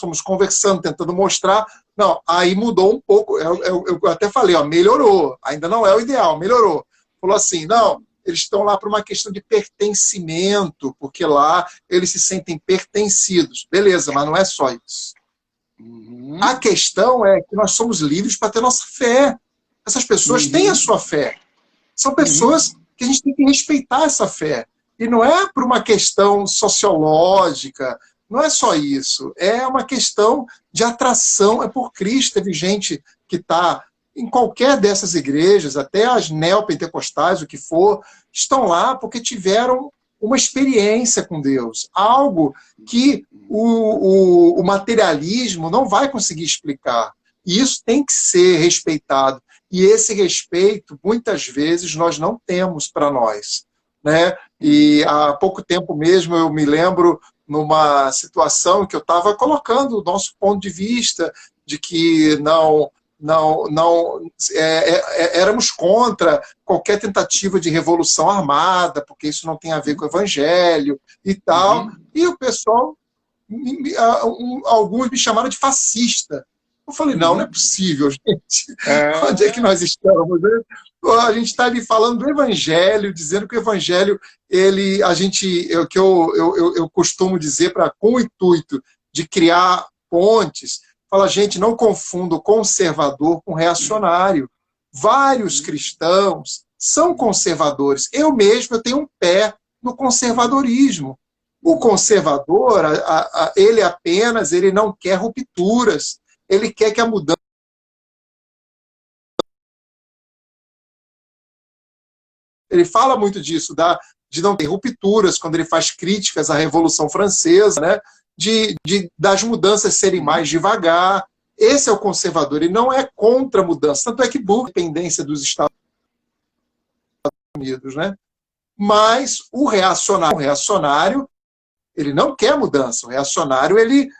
fomos conversando, tentando mostrar. Não, aí mudou um pouco. Eu até falei, melhorou. Ainda não é o ideal, melhorou. Falou assim, não, eles estão lá por uma questão de pertencimento, porque lá eles se sentem pertencidos. Beleza, mas não é só isso. A questão é que nós somos livres para ter nossa fé. Essas pessoas têm a sua fé. São pessoas que a gente tem que respeitar essa fé. E não é por uma questão sociológica, não é só isso. É uma questão de atração, é por Cristo. Teve gente que está em qualquer dessas igrejas, até as neopentecostais, o que for, estão lá porque tiveram uma experiência com Deus. Algo que o materialismo não vai conseguir explicar. E isso tem que ser respeitado. E esse respeito, muitas vezes, nós não temos para nós, né? E há pouco tempo mesmo, eu me lembro, numa situação que eu estava colocando o nosso ponto de vista, de que éramos contra qualquer tentativa de revolução armada, porque isso não tem a ver com o evangelho e tal. E o pessoal, alguns me chamaram de fascista. Eu falei, não é possível, gente. Onde é que nós estamos? Né? A gente está ali falando do Evangelho, dizendo que o Evangelho, eu costumo dizer, com o intuito de criar pontes, fala, gente, não confunda o conservador com reacionário. Vários cristãos são conservadores. Eu mesmo tenho um pé no conservadorismo. O conservador, ele não quer rupturas. Ele quer que a mudança... Ele fala muito disso, de não ter rupturas, quando ele faz críticas à Revolução Francesa, né? Das mudanças serem mais devagar. Esse é o conservador, ele não é contra a mudança. Tanto é que busca a independência dos Estados Unidos, né? Mas o reacionário, ele não quer mudança. O reacionário, ele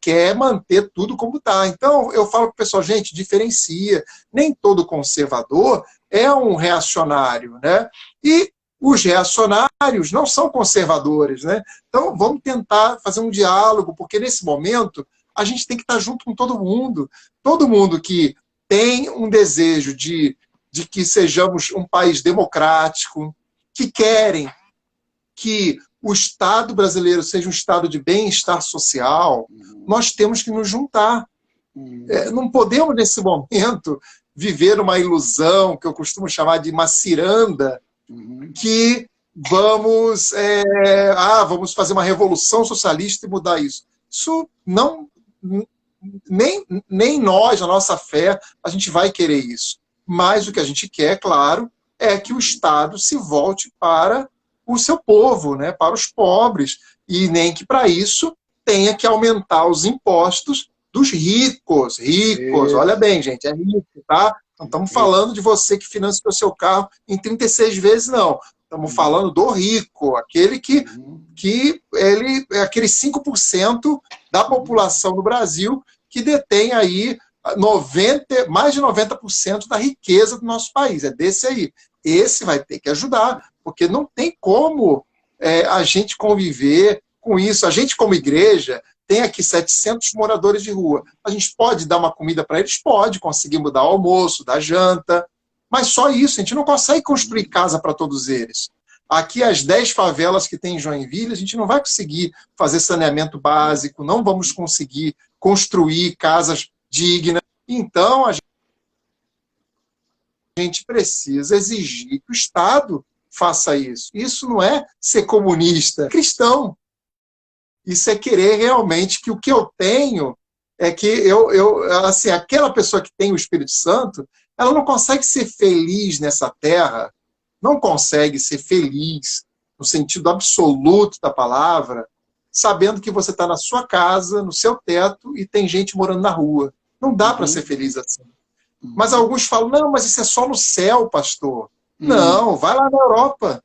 quer manter tudo como está. Então, eu falo para o pessoal, gente, diferencia. Nem todo conservador é um reacionário, né? E os reacionários não são conservadores, né? Então, vamos tentar fazer um diálogo, porque nesse momento a gente tem que estar junto com todo mundo. Todo mundo que tem um desejo de que sejamos um país democrático, que querem que o Estado brasileiro seja um Estado de bem-estar social, nós temos que nos juntar. Não podemos, nesse momento, viver uma ilusão, que eu costumo chamar de uma ciranda, que vamos fazer uma revolução socialista e mudar isso. Isso não... Nem nós, a nossa fé, a gente vai querer isso. Mas o que a gente quer, claro, é que o Estado se volte para o seu povo, né, para os pobres, e nem que para isso tenha que aumentar os impostos dos ricos. Olha bem, gente, é rico, tá? Não estamos falando de você que financia o seu carro em 36 vezes, não. Estamos falando do rico, aquele que ele é aquele 5% da população do Brasil que detém aí mais de 90% da riqueza do nosso país. É desse aí. Esse vai ter que ajudar, porque não tem como a gente conviver com isso. A gente, como igreja, tem aqui 700 moradores de rua. A gente pode dar uma comida para eles? Pode, conseguimos dar almoço, dar janta, mas só isso, a gente não consegue construir casa para todos eles. Aqui, as 10 favelas que tem em Joinville, a gente não vai conseguir fazer saneamento básico, não vamos conseguir construir casas dignas. Então, a gente precisa exigir que o Estado faça isso. Isso não é ser comunista, é cristão. Isso é querer realmente que o que eu tenho é que assim, aquela pessoa que tem o Espírito Santo, ela não consegue ser feliz nessa terra, não consegue ser feliz no sentido absoluto da palavra, sabendo que você está na sua casa, no seu teto, e tem gente morando na rua. Não dá para ser feliz assim. Mas alguns falam, não, mas isso é só no céu, pastor. Não, vai lá na Europa,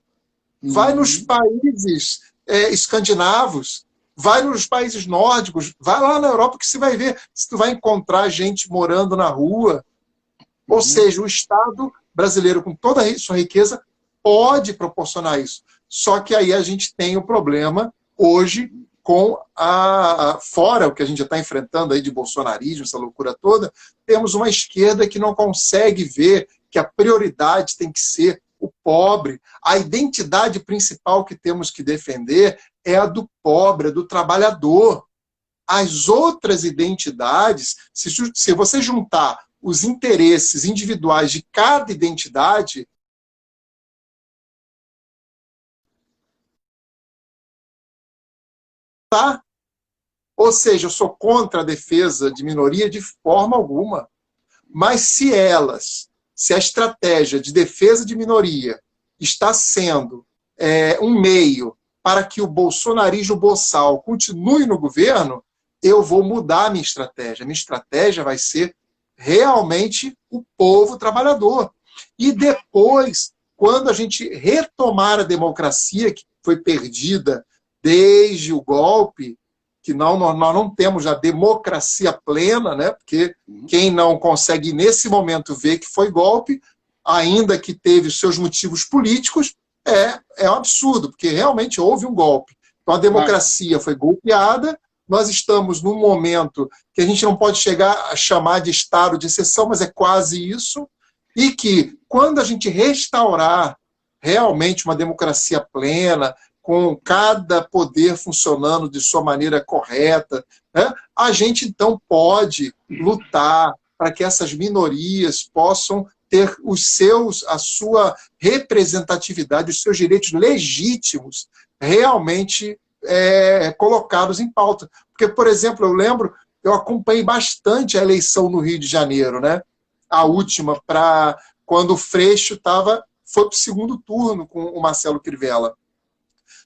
vai nos países escandinavos, vai nos países nórdicos, vai lá na Europa que você vai ver se tu vai encontrar gente morando na rua. Ou seja, o Estado brasileiro, com toda a sua riqueza, pode proporcionar isso. Só que aí a gente tem o problema, hoje, com fora o que a gente já está enfrentando aí de bolsonarismo, essa loucura toda, temos uma esquerda que não consegue ver que a prioridade tem que ser o pobre. A identidade principal que temos que defender é a do pobre, é do trabalhador. As outras identidades, se você juntar os interesses individuais de cada identidade, tá? Ou seja, eu sou contra a defesa de minoria de forma alguma. Mas se a estratégia de defesa de minoria está sendo um meio para que o bolsonarismo boçal continue no governo, eu vou mudar a minha estratégia. Minha estratégia vai ser realmente o povo trabalhador. E depois, quando a gente retomar a democracia, que foi perdida desde o golpe, que nós não temos a democracia plena, né? Porque quem não consegue, nesse momento, ver que foi golpe, ainda que teve os seus motivos políticos, é um absurdo, porque realmente houve um golpe. Então, a democracia foi golpeada, nós estamos num momento que a gente não pode chegar a chamar de estado de exceção, mas é quase isso, e que, quando a gente restaurar realmente uma democracia plena, com cada poder funcionando de sua maneira correta, né, a gente então pode lutar para que essas minorias possam ter a sua representatividade, os seus direitos legítimos realmente colocados em pauta. Porque, por exemplo, eu acompanhei bastante a eleição no Rio de Janeiro, né? A última, quando o Freixo foi para o segundo turno com o Marcelo Crivella.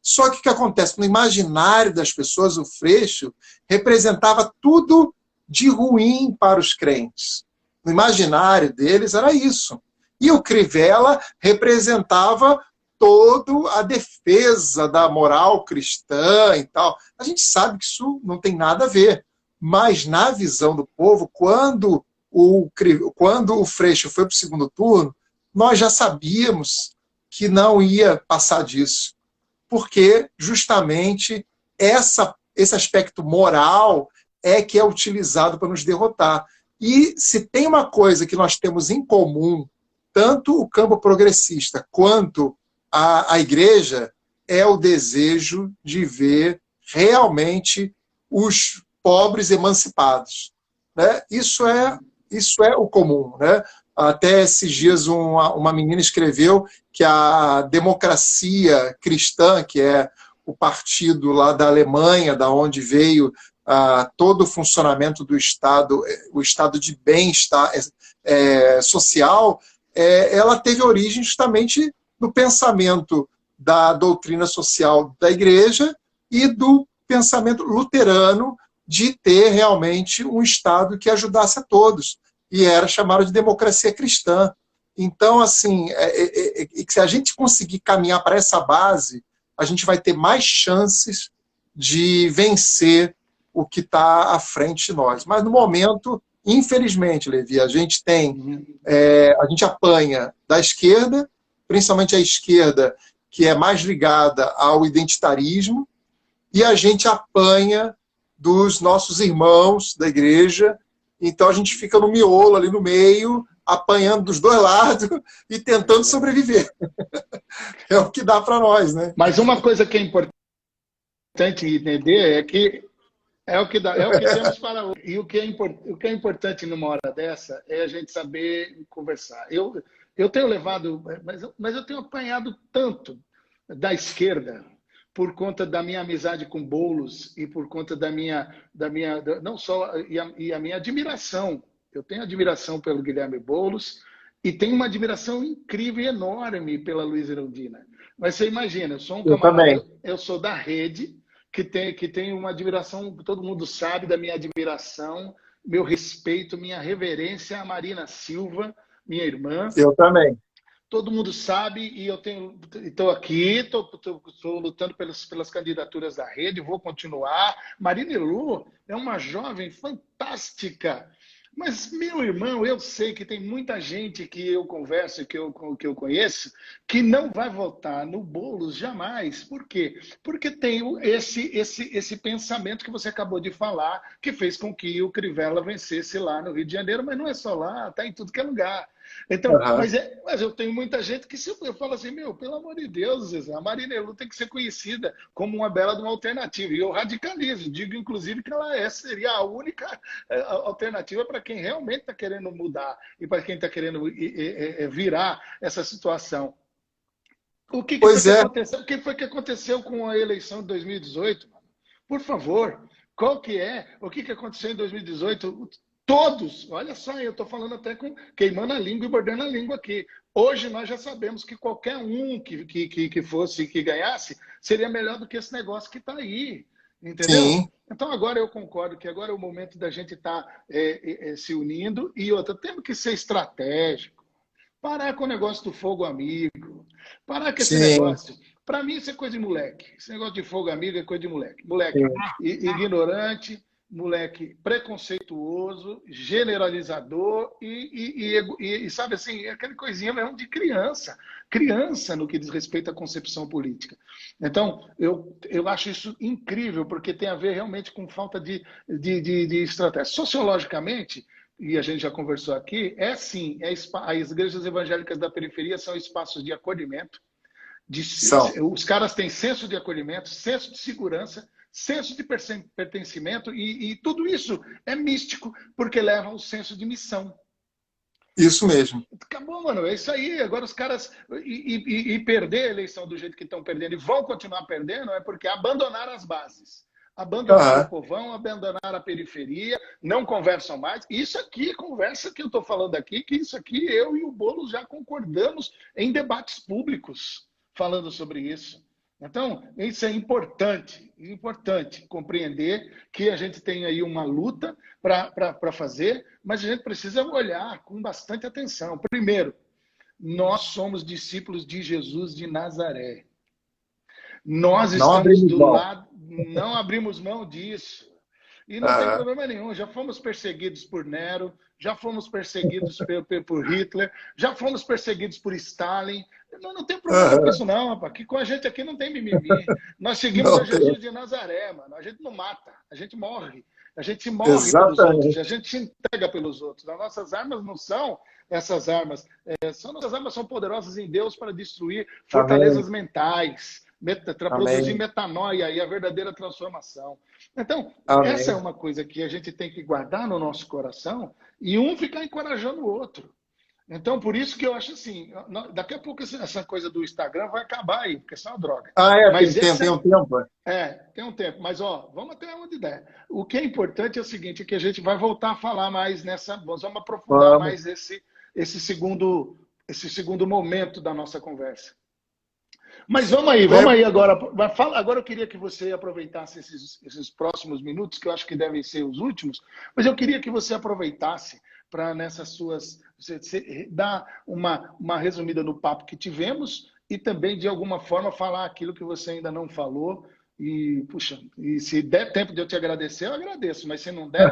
Só que o que acontece? No imaginário das pessoas, o Freixo representava tudo de ruim para os crentes. No imaginário deles era isso. E o Crivella representava toda a defesa da moral cristã e tal. A gente sabe que isso não tem nada a ver. Mas, na visão do povo, quando o Freixo foi para o segundo turno, nós já sabíamos que não ia passar disso. Porque, justamente, esse aspecto moral que é utilizado para nos derrotar. E se tem uma coisa que nós temos em comum, tanto o campo progressista quanto a igreja, é o desejo de ver realmente os pobres emancipados. Né? Isso é o comum. Né? Até esses dias uma menina escreveu que a democracia cristã, que é o partido lá da Alemanha, da onde veio todo o funcionamento do Estado, o estado de bem-estar social, ela teve origem justamente do pensamento da doutrina social da igreja e do pensamento luterano de ter realmente um Estado que ajudasse a todos. E era chamado de democracia cristã. Então, assim, se a gente conseguir caminhar para essa base, a gente vai ter mais chances de vencer o que está à frente de nós. Mas, no momento, infelizmente, Levi, a gente apanha da esquerda, principalmente a esquerda que é mais ligada ao identitarismo, e a gente apanha dos nossos irmãos da igreja. Então a gente fica no miolo, ali no meio, apanhando dos dois lados e tentando sobreviver. É o que dá para nós, né? Mas uma coisa que é importante entender é que é o que dá, é o que temos para hoje. E o que é importante numa hora dessa é a gente saber conversar. Eu tenho levado, mas eu tenho apanhado tanto da esquerda por conta da minha amizade com Boulos e por conta não só e a minha admiração. Eu tenho admiração pelo Guilherme Boulos e tenho uma admiração incrível e enorme pela Luísa Erundina. Mas você imagina, eu sou um camarada, eu sou da rede, que tem uma admiração, todo mundo sabe da minha admiração, meu respeito, minha reverência a Marina Silva, minha irmã. Eu também. Todo mundo sabe e eu estou aqui, estou lutando pelas candidaturas da rede, vou continuar. Marina Elu é uma jovem fantástica. Mas, meu irmão, eu sei que tem muita gente que eu converso, que eu conheço, que não vai votar no Boulos jamais. Por quê? Porque tem esse pensamento que você acabou de falar, que fez com que o Crivella vencesse lá no Rio de Janeiro, mas não é só lá, está em tudo que é lugar. Então, mas eu tenho muita gente que eu falo assim, meu, pelo amor de Deus, a Marina Elu tem que ser conhecida como uma bela de uma alternativa. E eu radicalizo, digo inclusive que ela seria a única alternativa para quem realmente está querendo mudar e para quem está querendo virar essa situação. O que foi que aconteceu com a eleição de 2018? Mano? Por favor, qual que é? O que aconteceu em 2018? Todos, olha só, eu estou falando até queimando a língua e bordando a língua aqui. Hoje nós já sabemos que qualquer um que ganhasse seria melhor do que esse negócio que está aí, entendeu? Sim. Então agora eu concordo que agora é o momento da gente estar se unindo e outra, temos que ser estratégico, parar com o negócio do fogo amigo, parar com esse negócio. Para mim isso é coisa de moleque, esse negócio de fogo amigo é coisa de moleque. Moleque ignorante, moleque preconceituoso, generalizador e sabe assim, aquela coisinha mesmo de criança no que diz respeito à concepção política. Então, eu acho isso incrível, porque tem a ver realmente com falta de estratégia. Sociologicamente, e a gente já conversou aqui, sim, as igrejas evangélicas da periferia são espaços de acolhimento, os caras têm senso de acolhimento, senso de segurança, senso de pertencimento e tudo isso é místico, porque leva ao senso de missão. Isso mesmo. Acabou, mano. É isso aí. Agora os caras... E perder a eleição do jeito que estão perdendo e vão continuar perdendo é porque abandonaram as bases. Abandonaram o povão, abandonaram a periferia, não conversam mais. Isso aqui, conversa que eu estou falando aqui, que isso aqui eu e o Boulos já concordamos em debates públicos falando sobre isso. Então, isso é importante compreender que a gente tem aí uma luta para fazer, mas a gente precisa olhar com bastante atenção. Primeiro, nós somos discípulos de Jesus de Nazaré. Nós estamos do lado, não abrimos mão disso. E não tem problema nenhum, já fomos perseguidos por Nero, já fomos perseguidos por Hitler, já fomos perseguidos por Stalin. Não tem problema com isso não, rapaz. Que com a gente aqui não tem mimimi. Nós seguimos a Jesus de Nazaré, mano. A gente não mata, a gente morre. A gente se morre pelos outros, a gente se entrega pelos outros. As nossas armas não são essas armas. Nossas armas são poderosas em Deus para destruir fortalezas mentais, produzir metanoia e a verdadeira transformação. Então, essa é uma coisa que a gente tem que guardar no nosso coração e um ficar encorajando o outro. Então, por isso que eu acho assim, daqui a pouco essa coisa do Instagram vai acabar aí, porque isso é uma droga. Mas tem um tempo. Tem um tempo. Mas, vamos até onde der. O que é importante é o seguinte, que a gente vai voltar a falar mais vamos aprofundar mais esse segundo momento da nossa conversa. Mas vamos aí agora. Agora eu queria que você aproveitasse esses próximos minutos, que eu acho que devem ser os últimos, mas eu queria que você aproveitasse para nessas suas... Você dar uma resumida no papo que tivemos e também, de alguma forma, falar aquilo que você ainda não falou. E, puxa, se der tempo de eu te agradecer, eu agradeço, mas se não der,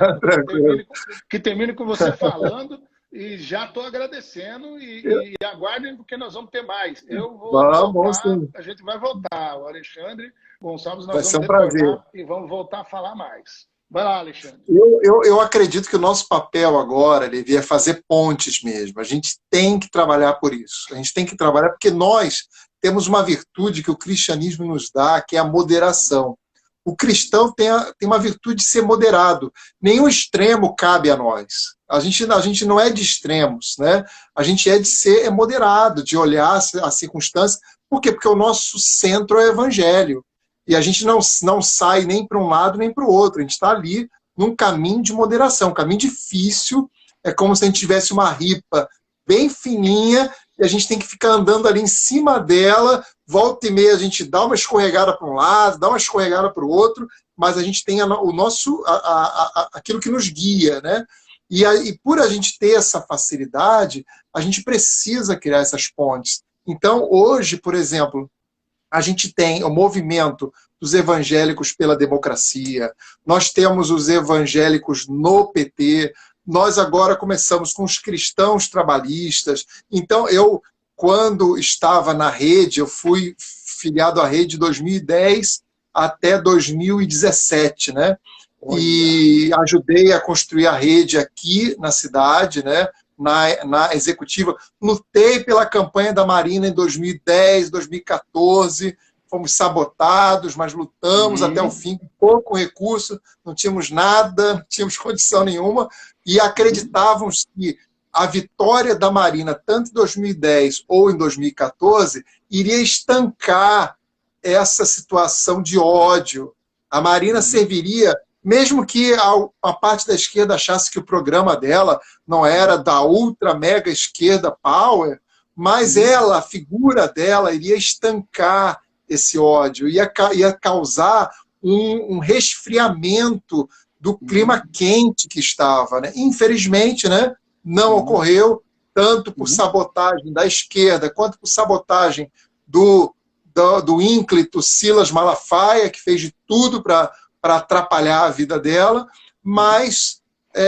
que termine com você falando. E já estou agradecendo e aguardem, porque nós vamos ter mais. Eu vou voltar, a gente vai voltar. O Alexandre Gonçalves, nós vamos retornar e vamos voltar a falar mais. Vai lá, Alexandre. Eu acredito que o nosso papel agora, Levi, é fazer pontes mesmo. A gente tem que trabalhar por isso. A gente tem que trabalhar porque nós temos uma virtude que o cristianismo nos dá, que é a moderação. O cristão tem uma virtude de ser moderado. Nenhum extremo cabe a nós. A gente não é de extremos, né? A gente é de ser moderado, de olhar as circunstâncias. Por quê? Porque o nosso centro é o evangelho. E a gente não sai nem para um lado nem para o outro. A gente está ali num caminho de moderação, um caminho difícil. É como se a gente tivesse uma ripa bem fininha e a gente tem que ficar andando ali em cima dela. Volta e meia a gente dá uma escorregada para um lado, dá uma escorregada para o outro, mas a gente tem o nosso, aquilo que nos guia, né? E por a gente ter essa facilidade, a gente precisa criar essas pontes. Então, hoje, por exemplo, a gente tem o movimento dos evangélicos pela democracia, nós temos os evangélicos no PT, nós agora começamos com os cristãos trabalhistas. Então, quando estava na rede, eu fui filiado à rede de 2010 até 2017, né? E ajudei a construir a rede aqui na cidade, né? Na executiva. Lutei pela campanha da Marina em 2010, 2014, fomos sabotados, mas lutamos até o fim, com pouco recurso, não tínhamos nada, não tínhamos condição nenhuma, e acreditávamos que a vitória da Marina, tanto em 2010 ou em 2014, iria estancar essa situação de ódio. A Marina serviria, mesmo que a parte da esquerda achasse que o programa dela não era da ultra mega esquerda power, mas ela, a figura dela, iria estancar esse ódio, ia causar um resfriamento do clima quente que estava, né? Infelizmente, né, não ocorreu, tanto por sabotagem da esquerda, quanto por sabotagem do ínclito Silas Malafaia, que fez de tudo para atrapalhar a vida dela, mas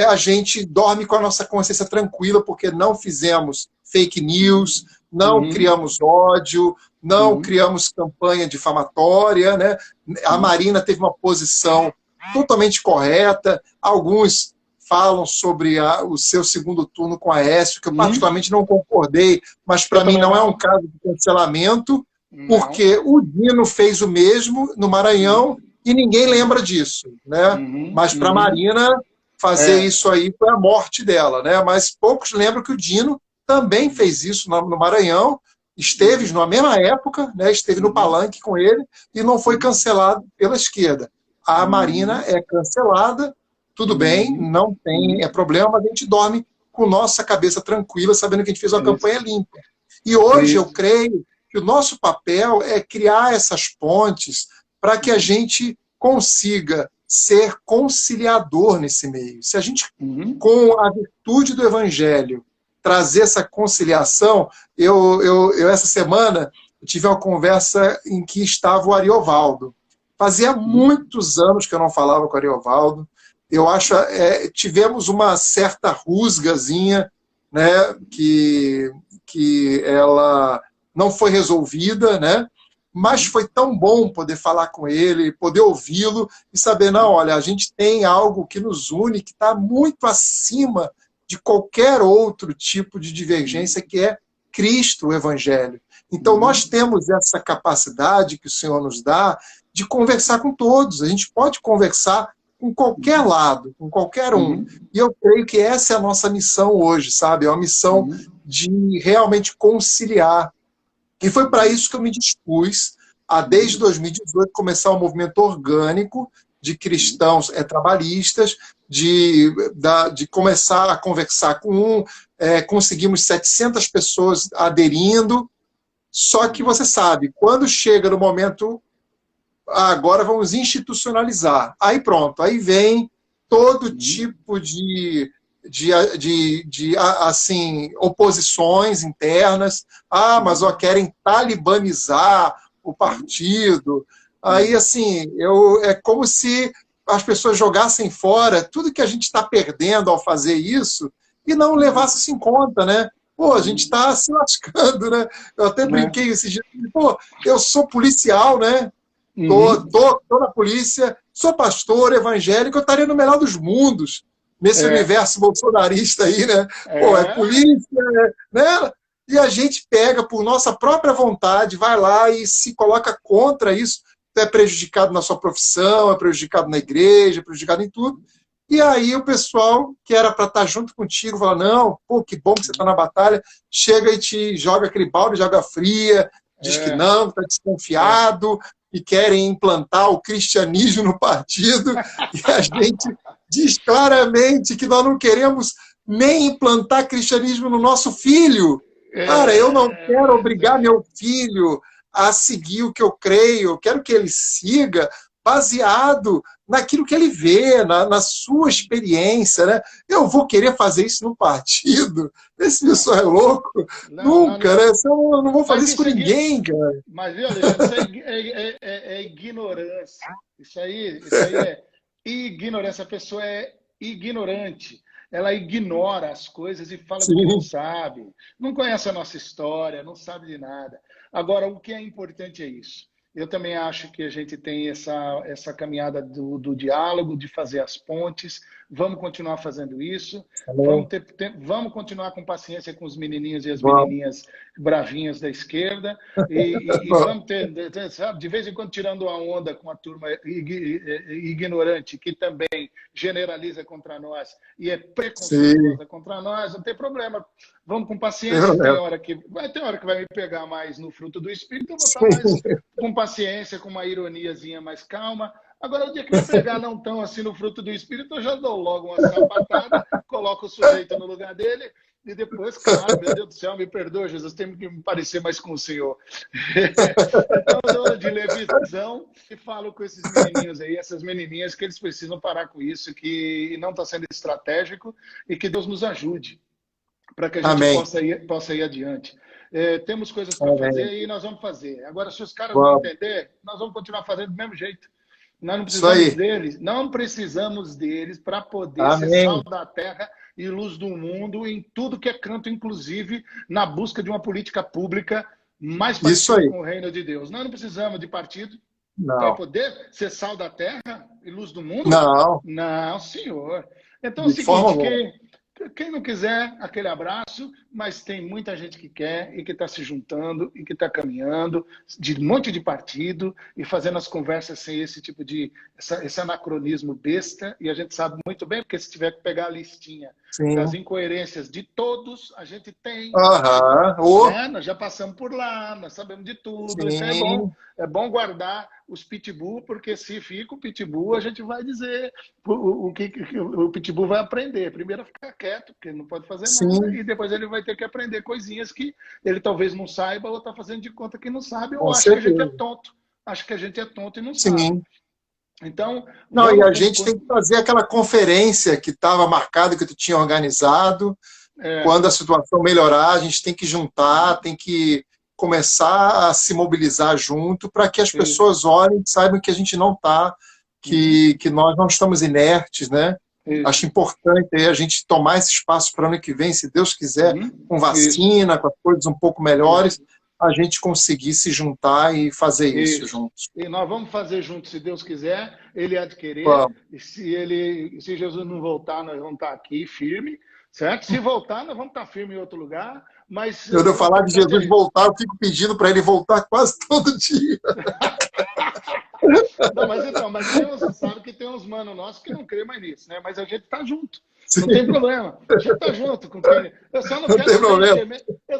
a gente dorme com a nossa consciência tranquila, porque não fizemos fake news, não criamos ódio, não criamos campanha difamatória, né? A Marina teve uma posição totalmente correta, alguns falam sobre o seu segundo turno com a Aécio, que eu particularmente não concordei, mas para mim não é um caso de cancelamento, porque o Dino fez o mesmo no Maranhão e ninguém lembra disso, né? Mas para a Marina fazer isso aí foi a morte dela, né? Mas poucos lembram que o Dino também fez isso no Maranhão, esteve na mesma época, né? Esteve no palanque com ele e não foi cancelado pela esquerda. A Marina é cancelada, tudo bem, não tem problema, mas a gente dorme com nossa cabeça tranquila, sabendo que a gente fez uma campanha limpa. E hoje eu creio que o nosso papel é criar essas pontes para que a gente consiga ser conciliador nesse meio. Se a gente, com a virtude do Evangelho, trazer essa conciliação, essa semana eu tive uma conversa em que estava o Ariovaldo. Fazia muitos anos que eu não falava com o Ariovaldo. Eu acho tivemos uma certa rusgazinha, né, que ela não foi resolvida, né? Mas foi tão bom poder falar com ele, poder ouvi-lo e saber, não, olha, a gente tem algo que nos une, que está muito acima de qualquer outro tipo de divergência, que é Cristo, o Evangelho. Então, nós temos essa capacidade que o Senhor nos dá de conversar com todos. A gente pode conversar com qualquer lado, com qualquer um. E eu creio que essa é a nossa missão hoje, sabe? É uma missão de realmente conciliar. E foi para isso que eu me dispus a, desde 2018, começar um movimento orgânico de cristãos trabalhistas, de começar a conversar com conseguimos 700 pessoas aderindo, só que você sabe, quando chega no momento, agora vamos institucionalizar, aí pronto, aí vem todo tipo de assim, oposições internas, mas querem talibanizar o partido. Aí, assim, é como se as pessoas jogassem fora tudo que a gente está perdendo ao fazer isso e não levasse isso em conta, né? Pô, a gente está se lascando, né? Eu até brinquei esse dia, pô, eu sou policial, né? Tô na polícia, Sou pastor evangélico, eu estaria no melhor dos mundos, nesse universo bolsonarista aí, né? Pô, é polícia, né? E a gente pega por nossa própria vontade, vai lá e se coloca contra isso. É prejudicado na sua profissão, é prejudicado na igreja, é prejudicado em tudo. E aí o pessoal que era para estar junto contigo fala, não, pô, que bom que você está na batalha, chega e te joga aquele balde de água fria, diz que não, está desconfiado, e querem implantar o cristianismo no partido, e a gente diz claramente que nós não queremos nem implantar cristianismo no nosso filho. Cara, eu não quero obrigar meu filho a seguir o que eu creio, eu quero que ele siga baseado naquilo que ele vê, na sua experiência, né? Eu vou querer fazer isso no partido? Esse pessoal é louco? Nunca, né? Eu não vou fazer isso com ninguém, cara. Mas, viu, Alexandre, isso é ignorância. Isso aí é ignorância. A pessoa é ignorante. Ela ignora as coisas e fala que não sabe. Não conhece a nossa história, não sabe de nada. Agora, o que é importante é isso. Eu também acho que a gente tem essa caminhada do diálogo, de fazer as pontes. Vamos continuar fazendo isso. Vamos continuar com paciência com os menininhos e as menininhas bravinhas da esquerda. E vamos ter, sabe, de vez em quando, tirando a onda com a turma ignorante, que também generaliza contra nós e é preconceituosa contra nós. Não tem problema. Vamos com paciência. Vai ter hora que vai me pegar mais no fruto do Espírito. Eu vou estar mais com paciência, com uma ironiazinha mais calma. Agora, o dia que me pegar não tão assim no fruto do Espírito, eu já dou logo uma sapatada, coloco o sujeito no lugar dele e depois, claro, meu Deus do céu, me perdoa, Jesus, tem que me parecer mais com o Senhor. Então, eu dou de levização e falo com esses menininhos aí, essas menininhas, que eles precisam parar com isso, que não está sendo estratégico e que Deus nos ajude para que a gente possa ir adiante. Temos coisas para fazer e nós vamos fazer. Agora, se os caras não entender, nós vamos continuar fazendo do mesmo jeito. Nós não precisamos deles para poder ser sal da terra e luz do mundo em tudo que é canto, inclusive na busca de uma política pública mais parecida com o reino de Deus. Nós não precisamos de partido para poder ser sal da terra e luz do mundo? Não, senhor. Então é o seguinte, quem não quiser, aquele abraço, mas tem muita gente que quer e que está se juntando e que está caminhando de um monte de partido e fazendo as conversas sem esse tipo de esse anacronismo besta. E a gente sabe muito bem, porque se tiver que pegar a listinha das incoerências de todos, a gente tem. Nós já passamos por lá, nós sabemos de tudo. Isso é bom guardar os pitbull, porque se fica o pitbull, a gente vai dizer o que o pitbull vai aprender. Primeiro, ficar quieto, porque ele não pode fazer nada, e depois ele vai ter que aprender coisinhas que ele talvez não saiba ou está fazendo de conta que não sabe, ou acha que a gente é tonto. Acho que a gente é tonto e não sabe. Então, e a gente tem que fazer aquela conferência que estava marcada, que tu tinha organizado. Quando a situação melhorar, a gente tem que juntar, tem que começar a se mobilizar junto para que as pessoas olhem e saibam que a gente não está, que nós não estamos inertes, né? Acho importante a gente tomar esse espaço para o ano que vem, se Deus quiser, com vacina, com as coisas um pouco melhores, a gente conseguir se juntar e fazer isso juntos. E nós vamos fazer juntos, se Deus quiser, Ele há de querer. E se Jesus não voltar, nós vamos estar aqui firme, certo? Se voltar, nós vamos estar firme em outro lugar. Mas eu falar de Jesus voltar, eu fico pedindo para ele voltar quase todo dia. Não, mas você sabe que tem uns manos nossos que não creem mais nisso, né? Mas a gente tá junto. Não tem problema. A gente tá junto com quem. Eu só não quero.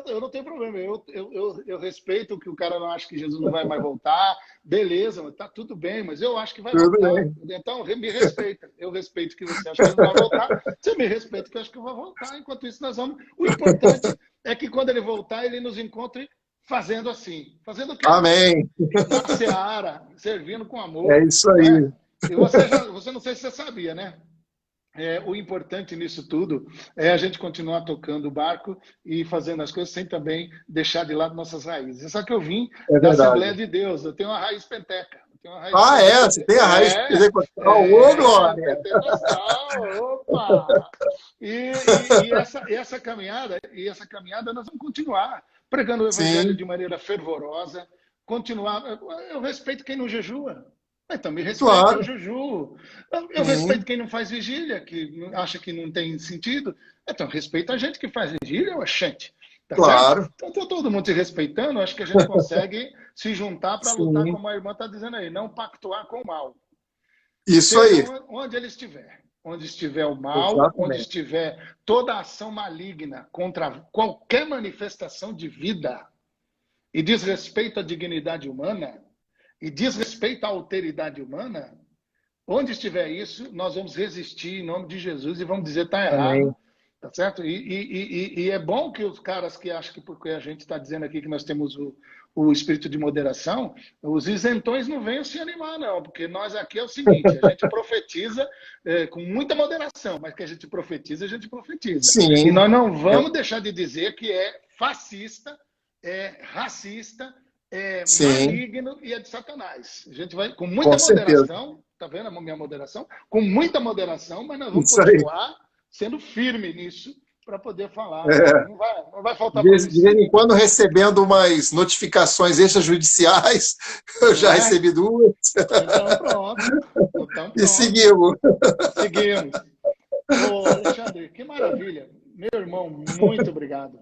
Eu não tenho problema. Eu respeito que o cara não acha que Jesus não vai mais voltar. Beleza, tá tudo bem, mas eu acho que vai voltar. Então, me respeita. Eu respeito que você acha que não vai voltar. Você me respeita que eu acho que vai voltar. Enquanto isso, nós vamos. O importante é que quando ele voltar, ele nos encontre fazendo assim. Fazendo o quê? Amém. Na seara, servindo com amor. É isso aí. Né? E você não sei se você sabia, né? O importante nisso tudo é a gente continuar tocando o barco e fazendo as coisas sem também deixar de lado nossas raízes. Só que eu vim da Assembleia de Deus, eu tenho uma raiz penteca. Você tem a raiz pentecostal? Ô, glória! Opa! E essa caminhada nós vamos continuar pregando o evangelho de maneira fervorosa, continuar. Eu respeito quem não jejua. Então me respeite Claro. o Juju. Eu respeito quem não faz vigília, que acha que não tem sentido. Então respeita a gente que faz vigília, oxente. Tá Claro. certo? Então todo mundo se respeitando, acho que a gente consegue se juntar para lutar, Sim. como a irmã está dizendo aí, não pactuar com o mal. Isso Seja aí. onde ele estiver. Onde estiver o mal, Exatamente. onde estiver toda ação maligna contra qualquer manifestação de vida e desrespeito à dignidade humana e desrespeito à alteridade humana, onde estiver isso, nós vamos resistir em nome de Jesus e vamos dizer está errado. Amém. Tá certo? E é bom que os caras que acham que porque a gente está dizendo aqui que nós temos o espírito de moderação, os isentões não venham se animar, não, porque nós aqui é o seguinte, a gente profetiza com muita moderação, mas que a gente profetiza, Sim. E nós não vamos deixar de dizer que é fascista, é racista, é maligno e é de Satanás. A gente vai com muita moderação, tá vendo a minha moderação? Com muita moderação, mas nós vamos continuar sendo firme nisso para poder falar. Não vai faltar de vez em quando recebendo umas notificações extrajudiciais, eu já recebi 2. Então pronto. E seguimos. Ô, Alexandre, que maravilha. Meu irmão, muito obrigado.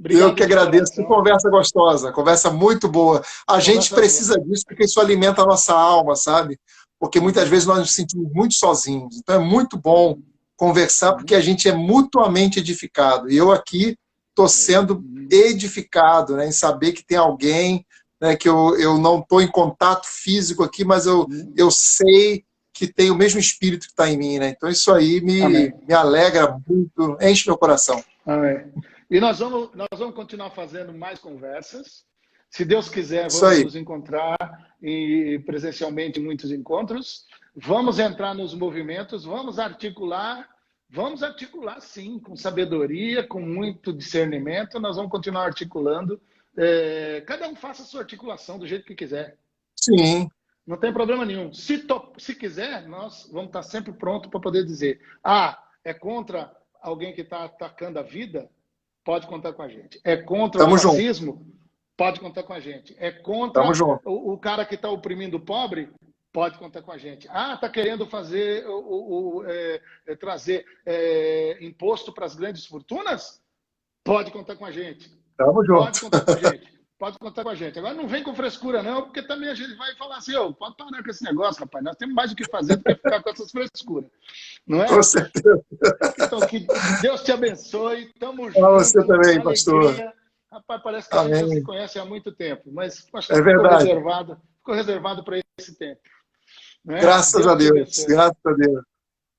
Eu que agradeço. Que conversa gostosa, conversa muito boa. A gente precisa disso porque isso alimenta a nossa alma, sabe? Porque muitas vezes nós nos sentimos muito sozinhos. Então é muito bom conversar, porque a gente é mutuamente edificado. E eu aqui estou sendo edificado, né, em saber que tem alguém, né, que eu não estou em contato físico aqui, mas eu sei que tem o mesmo espírito que está em mim. Né? Então isso aí me alegra muito, enche meu coração. Amém. E nós vamos continuar fazendo mais conversas. Se Deus quiser, vamos nos encontrar presencialmente em muitos encontros. Vamos entrar nos movimentos, vamos articular sim, com sabedoria, com muito discernimento, nós vamos continuar articulando. Cada um faça a sua articulação do jeito que quiser. Sim. Não tem problema nenhum. Se quiser, nós vamos estar sempre prontos para poder dizer, é contra alguém que está atacando a vida? Pode contar com a gente. É contra o racismo? Pode contar com a gente. É contra o cara que está oprimindo o pobre? Pode contar com a gente. Está querendo fazer trazer imposto para as grandes fortunas? Pode contar com a gente. Tamo junto. Pode contar com a gente. Agora não vem com frescura, não, porque também a gente vai falar assim, pode parar com esse negócio, rapaz. Nós temos mais o que fazer do que ficar com essas frescuras. Não é? Com certeza. Então, que Deus te abençoe. Tamo junto. Para você também, pastor. Rapaz, parece que a gente já se conhece há muito tempo, mas acho que ficou reservado para esse tempo. Graças a Deus. Graças a Deus.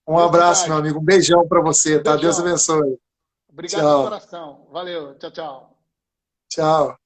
Um abraço, meu amigo. Um beijão para você, tá? Deus abençoe. Obrigado de coração. Valeu. Tchau, tchau. Tchau.